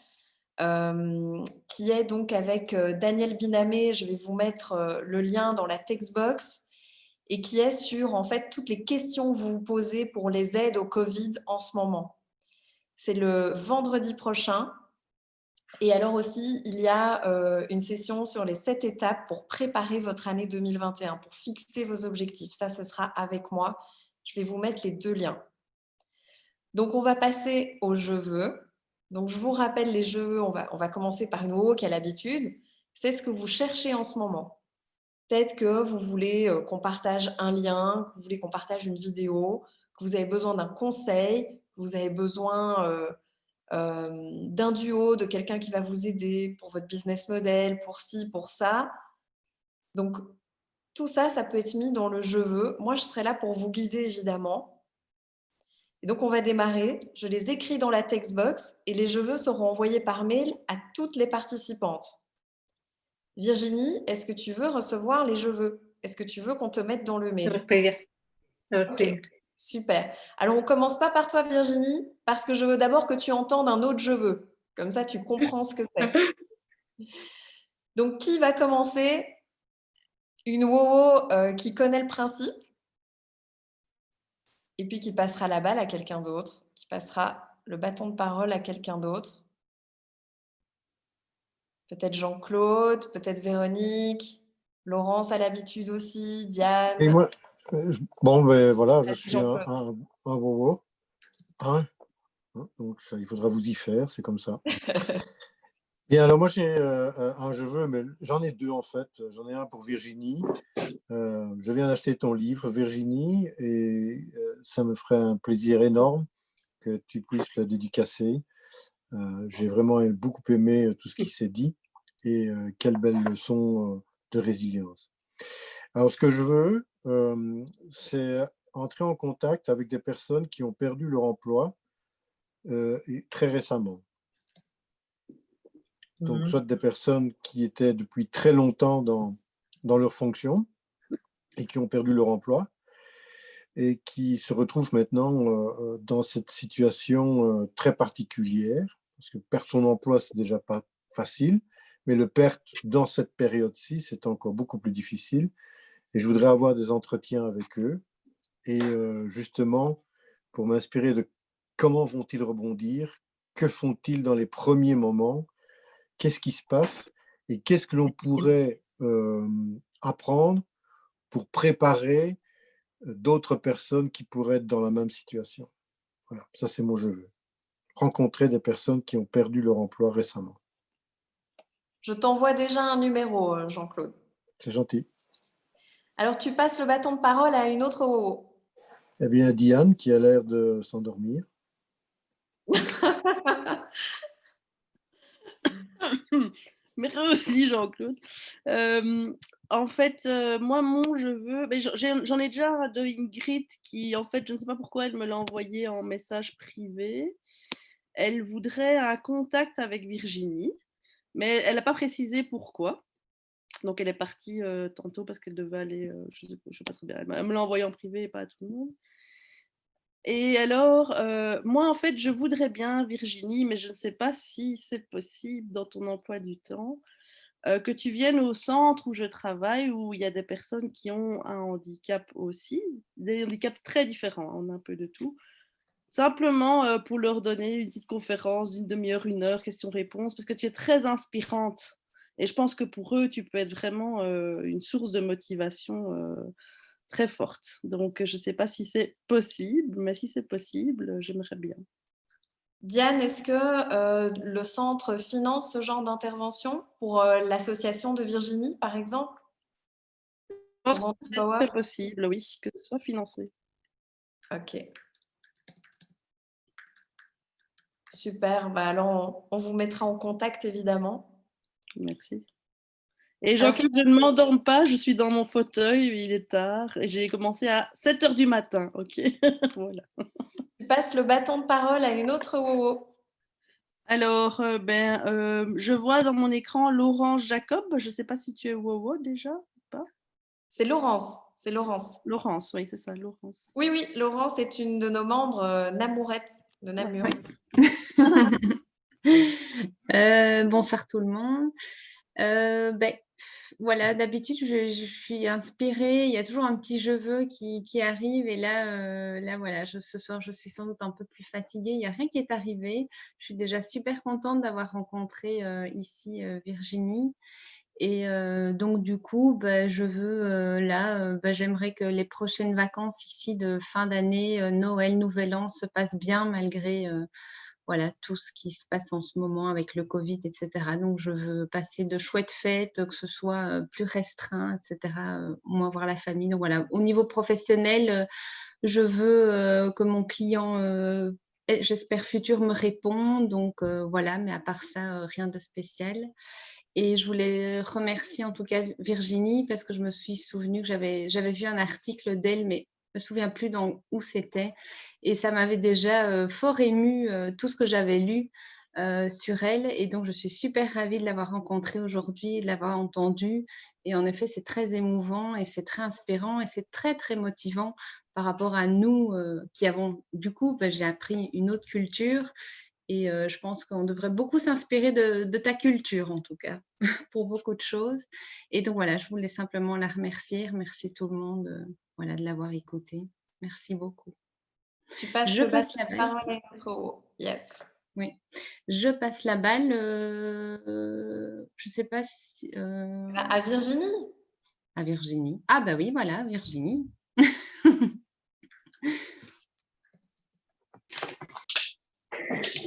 A: qui est donc avec Daniel Binamé. Je vais vous mettre le lien dans la textbox et qui est sur en fait toutes les questions que vous vous posez pour les aides au Covid en ce moment. C'est le vendredi prochain. Et alors aussi, il y a une session sur les 7 étapes pour préparer votre année 2021, pour fixer vos objectifs. Ça, ce sera avec moi. Je vais vous mettre les 2 liens. Donc, on va passer au « je veux ». Donc, je vous rappelle les « je veux ». On va commencer par une WOW qui a l'habitude. C'est ce que vous cherchez en ce moment. Peut-être que vous voulez qu'on partage un lien, que vous voulez qu'on partage une vidéo, que vous avez besoin d'un conseil, que vous avez besoin d'un duo, de quelqu'un qui va vous aider pour votre business model, pour ci, pour ça. Donc, tout ça, ça peut être mis dans le « je veux ». Moi, je serai là pour vous guider, évidemment. Et donc, on va démarrer. Je les écris dans la textbox et les « je veux » seront envoyés par mail à toutes les participantes. Virginie, est-ce que tu veux recevoir les « je veux » ? Est-ce que tu veux qu'on te mette dans le mail ?
B: Avec plaisir. Avec plaisir.
A: Ok, super. Alors, on ne commence pas par toi, Virginie, parce que je veux d'abord que tu entendes un autre « je veux ». Comme ça, tu comprends ce que c'est. Donc, qui va commencer ? Une WOWO qui connaît le principe et puis qui passera la balle à quelqu'un d'autre, qui passera le bâton de parole à quelqu'un d'autre. Peut-être Jean-Claude, peut-être Véronique, Laurence a l'habitude aussi, Diane.
F: Et moi, bon, ben voilà, je
A: Vas-y,
F: suis un
A: Jean-Claude.
F: wowo. Donc, ça, il faudra vous y faire, c'est comme ça. Bien, alors moi, j'ai un je veux, mais j'en ai 2 en fait. J'en ai un pour Virginie. Je viens d'acheter ton livre, Virginie, et ça me ferait un plaisir énorme que tu puisses le dédicacer. J'ai vraiment beaucoup aimé tout ce qui s'est dit et quelle belle leçon de résilience. Alors, ce que je veux, c'est entrer en contact avec des personnes qui ont perdu leur emploi très récemment. Donc, soit des personnes qui étaient depuis très longtemps dans leur fonction et qui ont perdu leur emploi et qui se retrouvent maintenant dans cette situation très particulière, parce que perdre son emploi, c'est déjà pas facile, mais le perdre dans cette période-ci, c'est encore beaucoup plus difficile. Et je voudrais avoir des entretiens avec eux et justement pour m'inspirer de comment vont-ils rebondir, que font-ils dans les premiers moments, qu'est-ce qui se passe et qu'est-ce que l'on pourrait apprendre pour préparer d'autres personnes qui pourraient être dans la même situation. Voilà, ça c'est mon je veux. Rencontrer des personnes qui ont perdu leur emploi récemment.
A: Je t'envoie déjà un numéro, Jean-Claude.
F: C'est gentil.
A: Alors, tu passes le bâton de parole à une autre WOWO.
F: Eh bien, Diane, qui a l'air de s'endormir.
D: Merci Jean-Claude. En fait, moi, mon je veux, j'en ai déjà un de Ingrid qui, en fait, je ne sais pas pourquoi elle me l'a envoyé en message privé. Elle voudrait un contact avec Virginie, mais elle n'a pas précisé pourquoi. Donc, elle est partie tantôt parce qu'elle devait aller, je ne sais pas très bien, elle me l'a envoyé en privé et pas à tout le monde. Et alors, moi, en fait, je voudrais bien, Virginie, mais je ne sais pas si c'est possible dans ton emploi du temps, que tu viennes au centre où je travaille, où il y a des personnes qui ont un handicap aussi, des handicaps très différents, on a un peu de tout. Simplement pour leur donner une petite conférence d'une demi-heure, 1 heure, questions-réponses, parce que tu es très inspirante. Et je pense que pour eux, tu peux être vraiment une source de motivation très forte. Donc, je ne sais pas si c'est possible, mais si c'est possible, j'aimerais bien.
A: Diane, est-ce que le centre finance ce genre d'intervention pour l'association de Virginie, par exemple?
D: Je pense
A: Pour
D: que
A: Manpower?
D: c'est possible, oui, que ce soit financé.
A: Ok. Super. Bah, alors, on vous mettra en contact, évidemment.
D: Merci. Et Jean-Claude, je ne m'endorme pas, je suis dans mon fauteuil, il est tard, et j'ai commencé à 7h du matin, ok. Voilà.
A: Tu passes le bâton de parole à une autre Wowo.
D: Alors, je vois dans mon écran Laurence Jacob, je ne sais pas si tu es Wowo déjà ou pas.
A: C'est Laurence, c'est Laurence.
D: Laurence, oui, c'est ça, Laurence.
A: Oui, oui, Laurence est une de nos membres Namourettes de Namur.
G: Bonsoir tout le monde. Voilà, d'habitude, je suis inspirée. Il y a toujours un petit je veux qui arrive. Et là voilà, ce soir, je suis sans doute un peu plus fatiguée. Il n'y a rien qui est arrivé. Je suis déjà super contente d'avoir rencontré ici Virginie. Et donc, du coup, je veux, j'aimerais que les prochaines vacances ici de fin d'année, Noël, Nouvel An, se passent bien malgré voilà, tout ce qui se passe en ce moment avec le Covid, etc. Donc, je veux passer de chouettes fêtes, que ce soit plus restreint, etc. Moi, voir la famille. Donc, voilà, au niveau professionnel, je veux que mon client, j'espère futur, me réponde. Donc, voilà, mais à part ça, rien de spécial. Et je voulais remercier en tout cas Virginie parce que je me suis souvenue que j'avais vu un article d'elle, mais je me souviens plus où c'était. Et ça m'avait déjà fort ému tout ce que j'avais lu sur elle. Et donc, je suis super ravie de l'avoir rencontrée aujourd'hui, de l'avoir entendue. Et en effet, c'est très émouvant et c'est très inspirant et c'est très, très motivant par rapport à nous qui avons, du coup, j'ai appris une autre culture. Et je pense qu'on devrait beaucoup s'inspirer de ta culture, en tout cas, pour beaucoup de choses. Et donc, voilà, je voulais simplement la remercier. Remercier tout le monde voilà, de l'avoir écoutée. Merci beaucoup.
A: Tu passes
G: Je
A: le
G: passe
A: bâton
G: la
A: de
G: balle.
A: parole à une autre Wowo. Yes.
G: Oui. Je passe la balle. Je ne sais pas si...
A: À Virginie.
G: À Virginie. Ah bah oui, voilà, Virginie.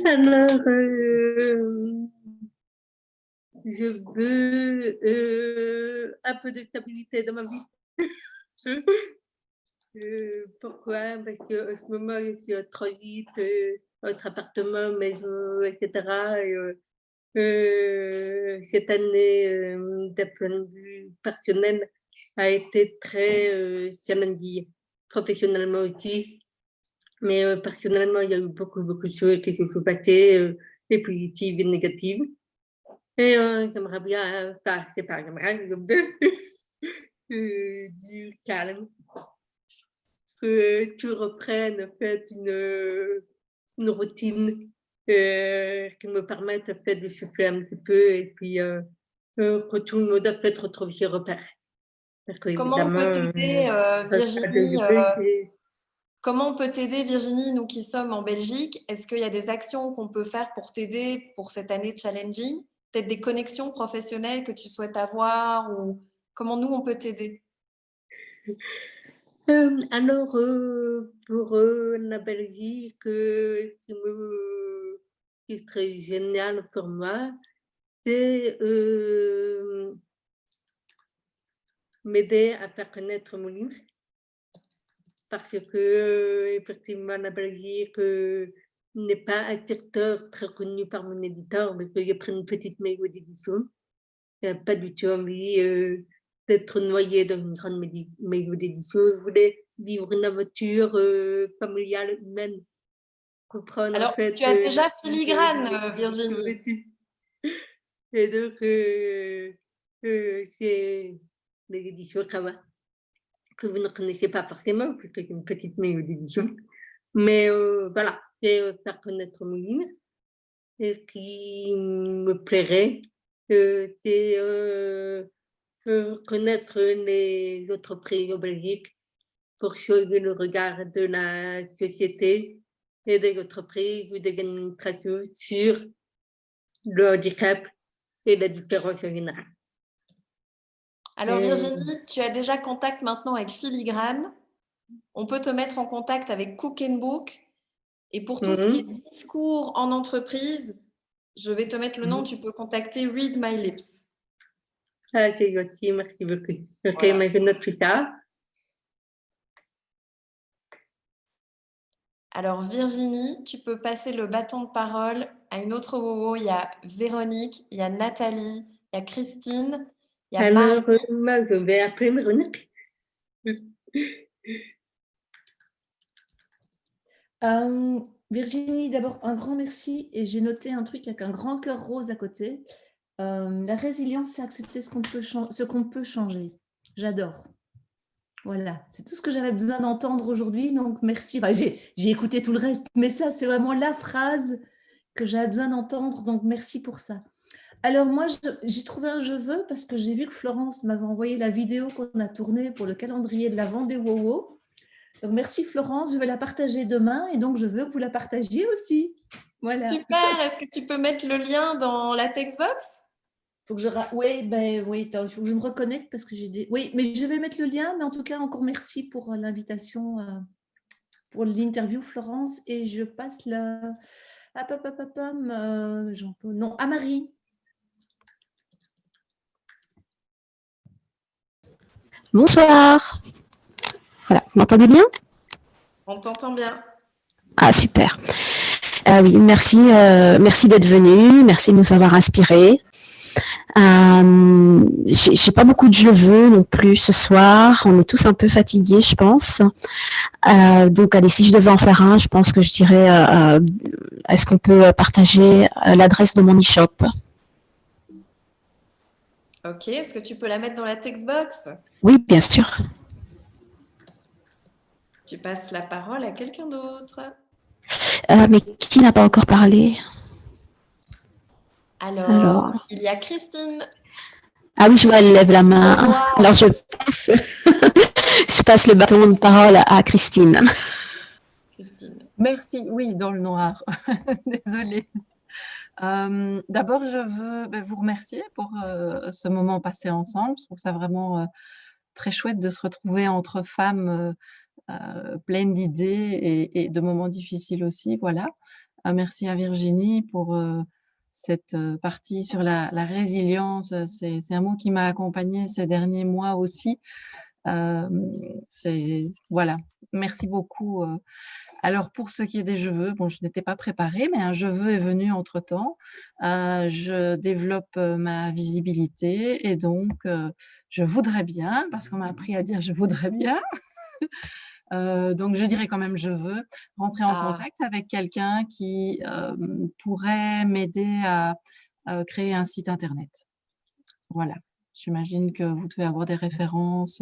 B: Alors, je veux un peu de stabilité dans ma vie. Pourquoi? Parce qu'en ce moment, je suis en transit, autre appartement, maison, etc. Et, cette année, d'un point de vue personnel, a été très challenging, professionnellement aussi. Mais personnellement, il y a eu beaucoup de choses qui se sont passées, et positives et négatives. Et j'aimerais bien, enfin, c'est pas j'aimerais, je veux du calme, que tu reprennes en fait une routine qui me permette en fait de souffler un petit peu et puis que tout le monde en fait retrouve ses repères. Parce que
A: Comment on peut
B: évidemment,
A: t'aider, Virginie? Comment on peut t'aider, Virginie, nous qui sommes en Belgique? Est-ce qu'il y a des actions qu'on peut faire pour t'aider pour cette année challenging? Peut-être des connexions professionnelles que tu souhaites avoir ou comment nous, on peut t'aider?
B: Alors, pour la Belgique, qui serait génial pour moi, c'est m'aider à faire connaître mon livre. Parce que, effectivement, la Belgique n'est pas un secteur très connu par mon éditeur, mais que j'ai pris une petite maison d'édition. Je n'ai pas du tout envie d'être noyée dans une grande maison d'édition. Je voulais vivre une aventure familiale, humaine. Comprendre,
A: Alors,
B: en fait,
A: tu as déjà Filigrane, Virginie.
B: Et donc, c'est les éditions Kawa, que vous ne connaissez pas forcément, parce que c'est une petite maison d'édition. Mais voilà, c'est faire connaître mon livre. Et qui me plairait, c'est connaître les autres pays en Belgique pour changer le regard de la société et des entreprises ou des administrations sur le handicap et la différence en général.
A: Alors, Virginie, tu as déjà contact maintenant avec Filigrane. On peut te mettre en contact avec Cook & Book Et pour tout ce qui est discours en entreprise, je vais te mettre le nom, tu peux contacter Read My Lips.
B: Ah, c'est gentil, merci beaucoup. Ok,
A: Voilà.
B: mais je note tout ça.
A: Alors Virginie, tu peux passer le bâton de parole à une autre wowo. Il y a Véronique, il y a Nathalie, il y a Christine, il y a Marie.
B: Alors, moi, je vais appeler Véronique.
H: Virginie, d'abord, un grand merci. Et j'ai noté un truc avec un grand cœur rose à côté. La résilience, c'est accepter ce qu'on peut changer. J'adore. Voilà, c'est tout ce que j'avais besoin d'entendre aujourd'hui. Donc, merci. Enfin, j'ai écouté tout le reste, mais ça, c'est vraiment la phrase que j'avais besoin d'entendre. Donc, merci pour ça. Alors, moi, j'ai trouvé un je veux parce que j'ai vu que Florence m'avait envoyé la vidéo qu'on a tournée pour le calendrier de l'Avent des WoWo. Donc, merci Florence, je vais la partager demain et donc je veux que vous la partagiez aussi. Voilà.
A: Super, est-ce que tu peux mettre le lien dans la textbox?
H: Faut que je oui, attends, il faut que je me reconnecte parce que j'ai des... Oui, mais je vais mettre le lien, mais en tout cas, encore merci pour l'invitation, pour l'interview, Florence. Et je passe la... Non, à Marie.
I: Bonsoir. Voilà, vous m'entendez bien?
A: On t'entend bien.
I: Ah, super. Oui, merci, merci d'être venu, merci de nous avoir inspirés. J'ai pas beaucoup de je veux non plus ce soir. On est tous un peu fatigués, je pense. Donc, allez, si je devais en faire un, je pense que je dirais est-ce qu'on peut partager l'adresse de mon e-shop?
A: Ok, est-ce que tu peux la mettre dans la textbox?
I: Oui, bien sûr.
A: Tu passes la parole à quelqu'un d'autre.
I: Mais qui n'a pas encore parlé?
A: Alors, il y a Christine.
I: Ah oui, je vois, elle lève la main. Alors, je passe le bâton de parole à Christine.
A: Christine.
J: Merci, oui, dans le noir. Désolée. D'abord, je veux vous remercier pour ce moment passé ensemble. Je trouve ça vraiment très chouette de se retrouver entre femmes pleines d'idées et de moments difficiles aussi. Voilà. Merci à Virginie pour cette partie sur la résilience. C'est un mot qui m'a accompagnée ces derniers mois aussi. Voilà. Merci beaucoup. Alors, pour ce qui est des je veux, bon, je n'étais pas préparée, mais un je veux est venu entre-temps. Je développe ma visibilité et donc je voudrais bien, parce qu'on m'a appris à dire je voudrais bien. Donc, je dirais quand même je veux rentrer en contact avec quelqu'un qui pourrait m'aider à créer un site internet. Voilà. J'imagine que vous devez avoir des références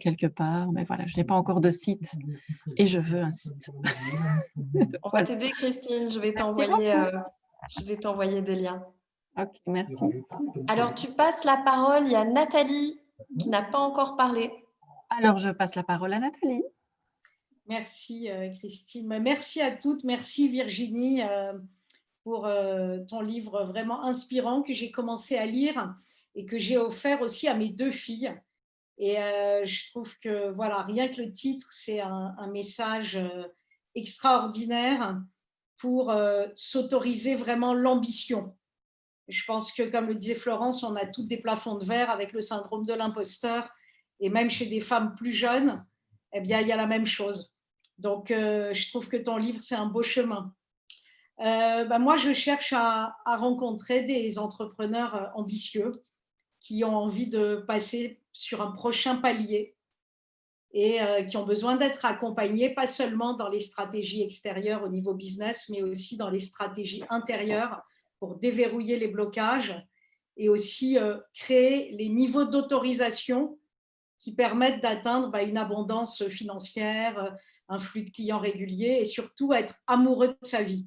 J: quelque part, mais voilà, je n'ai pas encore de site et je veux un site.
A: On va t'aider, Christine. Je vais t'envoyer des liens.
J: Ok, merci.
A: Alors, tu passes la parole. Il y a Nathalie qui n'a pas encore parlé.
J: Alors, je passe la parole à Nathalie.
K: Merci, Christine. Merci à toutes. Merci, Virginie, pour ton livre vraiment inspirant que j'ai commencé à lire et que j'ai offert aussi à mes 2 filles. Et je trouve que voilà, rien que le titre, c'est un message extraordinaire pour s'autoriser vraiment l'ambition. Je pense que, comme le disait Florence, on a toutes des plafonds de verre avec le syndrome de l'imposteur. Et même chez des femmes plus jeunes, eh bien, il y a la même chose. Donc, je trouve que ton livre, c'est un beau chemin. Moi, je cherche à rencontrer des entrepreneurs ambitieux qui ont envie de passer sur un prochain palier et qui ont besoin d'être accompagnés, pas seulement dans les stratégies extérieures au niveau business, mais aussi dans les stratégies intérieures pour déverrouiller les blocages et aussi créer les niveaux d'autorisation qui permettent d'atteindre une abondance financière, un flux de clients régulier et surtout être amoureux de sa vie.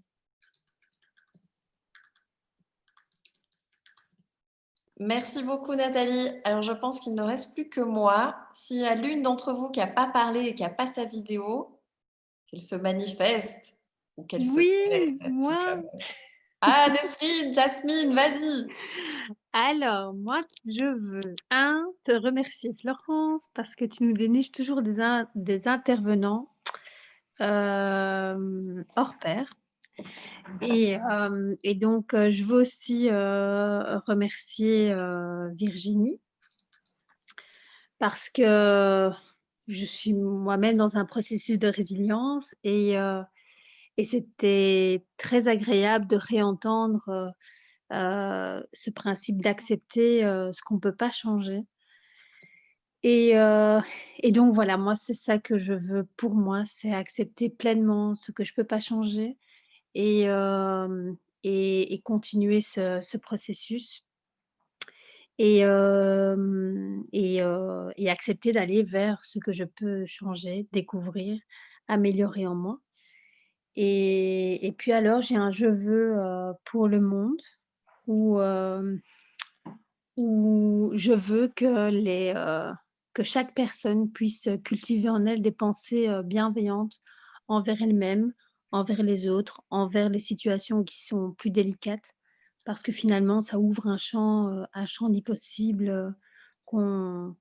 A: Merci beaucoup, Nathalie. Alors, je pense qu'il ne reste plus que moi. S'il y a l'une d'entre vous qui n'a pas parlé et qui n'a pas sa vidéo, qu'elle se manifeste ou qu'elle se fait.
E: Moi.
A: Ah, Nesrine, Jasmine, vas-y.
E: Alors, moi, je veux, te remercier, Florence, parce que tu nous déniches toujours des intervenants hors pair. Et donc, je veux aussi remercier Virginie parce que je suis moi-même dans un processus de résilience et c'était très agréable de réentendre ce principe d'accepter ce qu'on ne peut pas changer. Et donc voilà, moi, c'est ça que je veux pour moi, c'est accepter pleinement ce que je ne peux pas changer et continuer ce processus et accepter d'aller vers ce que je peux changer, découvrir, améliorer en moi. Et puis alors, j'ai un je veux pour le monde où je veux que chaque personne puisse cultiver en elle des pensées bienveillantes envers elle-même, envers les autres, envers les situations qui sont plus délicates, parce que finalement, ça ouvre un champ dit possible qu'on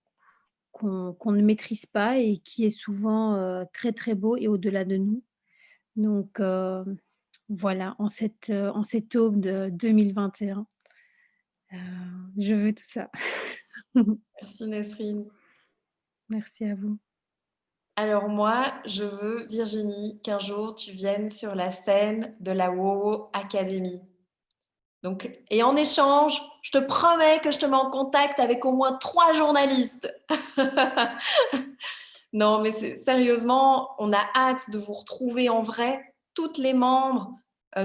E: ne maîtrise pas et qui est souvent très, très beau et au-delà de nous. Donc voilà, en cette aube de 2021, je veux tout ça.
A: Merci Nesrine.
E: Merci à vous.
A: Alors moi, je veux, Virginie, qu'un jour tu viennes sur la scène de la WoW Academy. Donc, et en échange, je te promets que je te mets en contact avec au moins 3 journalistes. Non, mais sérieusement, on a hâte de vous retrouver en vrai, toutes les membres,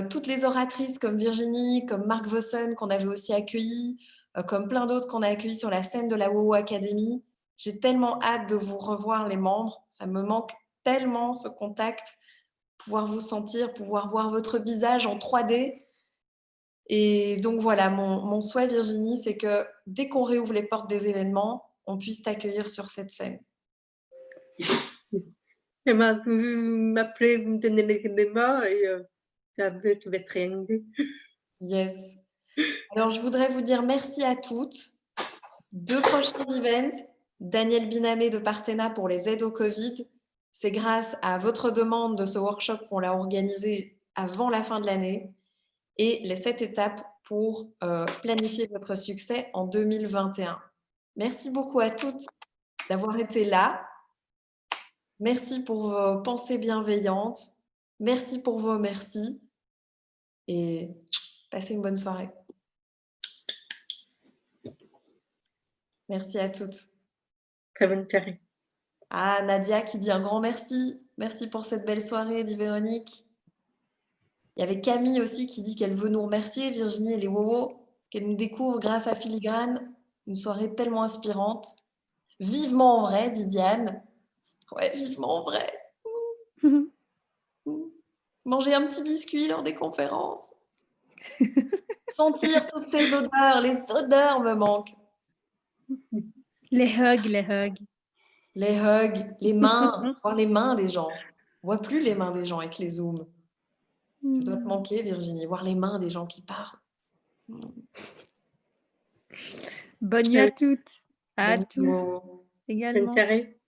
A: toutes les oratrices comme Virginie, comme Marc Vossen qu'on avait aussi accueilli, comme plein d'autres qu'on a accueillis sur la scène de la WoW Academy. J'ai tellement hâte de vous revoir les membres. Ça me manque tellement ce contact, pouvoir vous sentir, pouvoir voir votre visage en 3D. Et donc voilà, mon souhait, Virginie, c'est que dès qu'on réouvre les portes des événements, on puisse t'accueillir sur cette scène.
B: Elle m'a m'appeler, me donner les éléments et ça va être triangulé.
A: Yes. Alors, je voudrais vous dire merci à toutes. 2 prochains events. Daniel Binamé de Partena pour les aides au Covid. C'est grâce à votre demande de ce workshop qu'on l'a organisé avant la fin de l'année. Et les 7 étapes pour planifier votre succès en 2021. Merci beaucoup à toutes d'avoir été là. Merci pour vos pensées bienveillantes. Merci pour vos merci. Et passez une bonne soirée. Merci à toutes.
B: Très bonne soirée.
A: Ah, Nadia qui dit un grand merci. Merci pour cette belle soirée, dit Véronique. Il y avait Camille aussi qui dit qu'elle veut nous remercier, Virginie et les Wowo, qu'elle nous découvre grâce à Filigrane. Une soirée tellement inspirante. Vivement en vrai, dit Diane. Ouais, vivement en vrai. Manger un petit biscuit lors des conférences. Sentir toutes ces odeurs. Les odeurs me manquent.
E: Les hugs, les hugs.
A: Les hugs, les mains, voir les mains des gens. On voit plus les mains des gens avec les zooms. Ça doit te manquer, Virginie, voir les mains des gens qui parlent.
E: Bonne nuit à toutes, à tous
A: Bonne
E: également.
B: Bonne soirée.